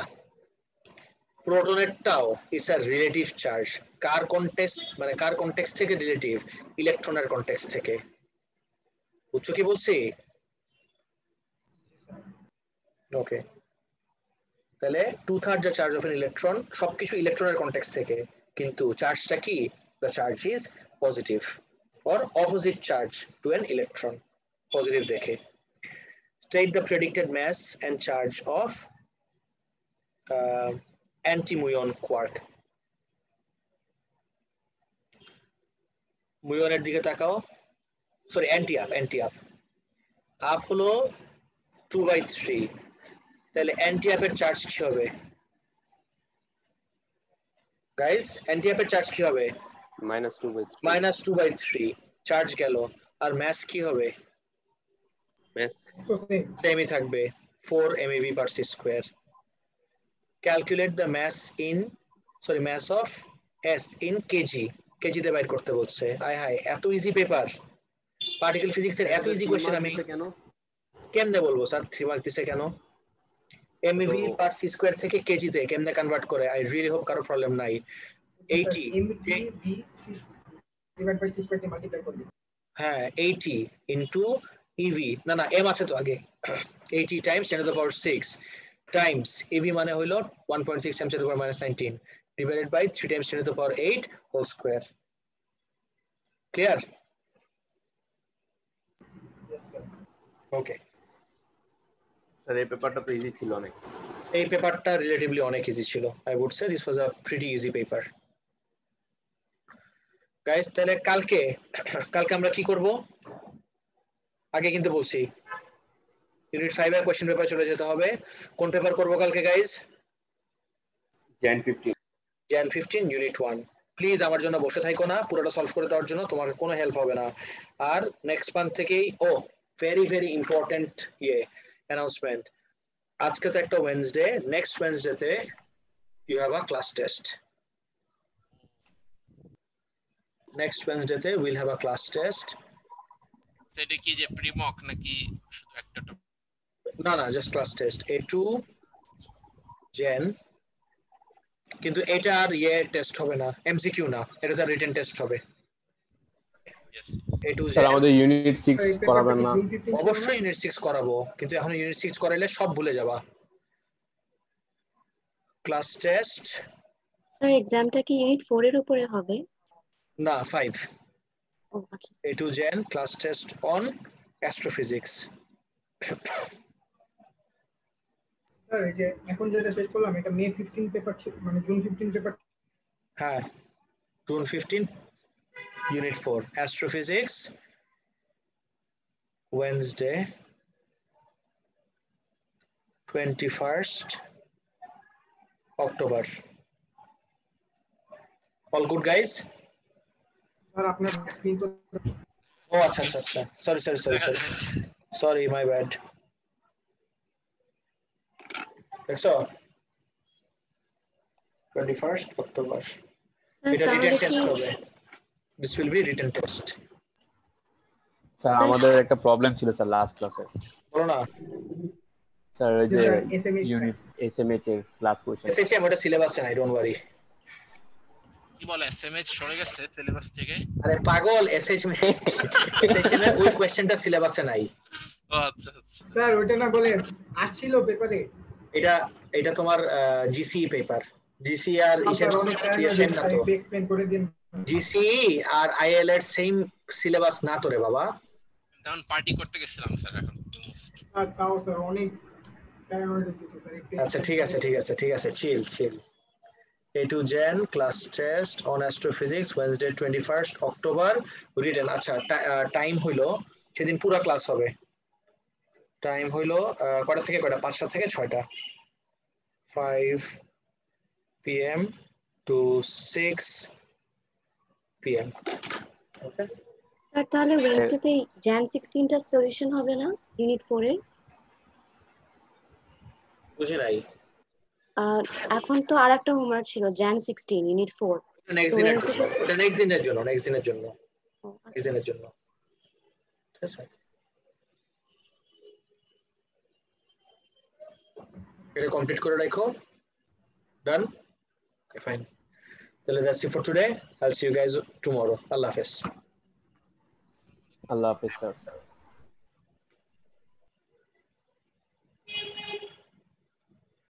A: প্রোটনেরটাও ইটস আ রিলেটিভ চার্জ। কার কনটেক্সট, মানে কার কনটেক্সট থেকে রিলেটিভ? ইলেকট্রনের কনটেক্সট থেকে। বুঝছো কি বলছি? ওকে, তাহলে 2/3 the charge of an electron, সবকিছু ইলেকট্রনের কনটেক্সট থেকে, কিন্তু চার্জটা কি? the charge is positive or opposite charge to an electron, positive দেখে। state the predicted mass and charge of anti-muon quark. মুয়নের দিকে তাকাও, সরি অ্যান্টি-আপ, অ্যান্টি-আপ। আপ হলো 2/3, তাহলে অ্যান্টি-আপের চার্জ কি হবে গাইস? অ্যান্টি-আপের চার্জ কি হবে? -2/3 চার্জ গেল, আর ম্যাস কি হবে?
H: ম্যাস
A: সেমই থাকবে, 4 MeV/c²। Calculate the mass in, sorry mass of S in KG, কেজিতে বাইর করতে বলছে। আয় হায়, এত ইজি পেপার! পার্টিকেল ফিজিক্সের এত ইজি কোশ্চেন আমি কেমনে বলবো স্যার 3 মার্ক দিছে কেন? MeV/c² থেকে কেজিতে কেমনে কনভার্ট করে? আই রিয়েলি হোপ কারো প্রবলেম নাই। 80
G: MeV/c² দিয়ে মাল্টিপ্লাই করলে,
A: হ্যাঁ 80 ইনটু EV, না না m আছে তো আগে, 80 টাইমস 10⁻6 টাইমস EV মানে হলো 1.6 times 10⁻19 divided by 3 times 10⁸ whole square. Clear?
G: yes sir.
A: Okay,
F: sir এই পেপারটা তো ইজি ছিল অনেক।
A: এই পেপারটা রিলেটিভলি অনেক ইজি ছিল। I would say this was a pretty easy paper. Guys, তাহলে কালকে আমরা কি করব? আগে কিন্তু বলছি ইউনিট 5 এর কোশ্চেন পেপার চলে যেতে হবে। কোন পেপার করব কালকে গাইস? Jan 15 unit 1। প্লিজ আমার জন্য বসে থাকো না, পুরোটা সলভ করে দেওয়ার জন্য তোমার কোনো হেল্প হবে না। আর নেক্সট মান্থ থেকেই ভেরি ভেরি ইম্পর্টেন্ট অ্যানাউন্সমেন্ট। আজকে তো একটা ওয়েডনেসডে, নেক্সট ওয়েডনেসডেতে you have a class test. Next ওয়েডনেসডেতে will have a class test.
C: সেটা কি যে প্রিমক নাকি শুধু একটা?
A: না না, just class test A2 gen, কিন্তু এটা আর টেস্ট হবে না, এমসিকিউ না, এটা তো রিটেন টেস্ট হবে। A2
F: স্যার আমাদের ইউনিট 6 করাবেন না?
A: অবশ্যই ইউনিট 6 করাবো, কিন্তু এখন ইউনিট 6 করাইলে সব ভুলে যাবা। ক্লাস টেস্ট
B: স্যার এক্সামটা কি ইউনিট 4 এর উপরে হবে?
A: না 5।
B: ও আচ্ছা।
A: A2 জেন class test on astrophysics.
G: Sir এই যে এখন যেটা শেষ করলাম এটা মে 15 পেপার ছিল, মানে জুন 15 পেপার।
A: হ্যাঁ, June 15 unit 4 astrophysics, Wednesday 21st October. All good guys?
G: Sir আপনার স্ক্রিন তো
A: আচ্ছা আচ্ছা আচ্ছা, সরি মাই ব্যাড। দেখছো 21st October, এটা রিটেন টেস্ট হবে। This will be written test.
F: Sir আমাদের একটা প্রবলেম ছিল স্যার লাস্ট ক্লাসে।
A: বলো না
F: স্যার এই যে ইউনিট এসএমএইচ এর ক্লাস কোশ্চেন,
A: এসএমএইচ ওটা সিলেবাসে নাই, ডোন্ট ওয়ারি।
C: কি বলে এসএমএইচ সরে গেছে সিলেবাস থেকে?
A: আরে পাগল, এসএমএইচ ওই কোশ্চেনটা সিলেবাসে নাই।
C: আচ্ছা আচ্ছা
G: স্যার ওটা না বলেন আসছিল পেপারে
A: এটা তোমার জিসি পেপার জিসি আর
G: স্যার অনেক
A: সেম না তো
G: এক্সপ্লেইন করে দিন
A: জিসি আর আইএল এর সেম সিলেবাস না তো রে বাবা
C: তখন পার্টি করতে গেছিলাম স্যার এখন
G: আর তাও স্যার অনেক প্যারানয়েড হয়েছে তো স্যার
A: আচ্ছা ঠিক আছে চিল A to Gen class test on astrophysics Wednesday 21st October written আচ্ছা টাইম হইলো সেদিন পুরো ক্লাস হবে টাইম হইলো কয়টা থেকে কয়টা 5টা থেকে 6টা 5 p.m. to 6 p.m. Okay
B: sir তাহলে ওয়েডনেসডেতে jan 16 টা সলিউশন হবে না ইউনিট 4 এর
A: বুঝি নাই
B: এখন তো আরেকটা হোমওয়ার্ক ছিল jan 16 ইউনিট 4
A: নেক্সট দিনের জন্য ঠিক আছে এটা কমপ্লিট করে রাখো ডান ওকে ফাইন তাহলে that's it for today. I'll see you guys tomorrow. Allah Hafiz.
F: আল্লাহ হাফেজ স্যার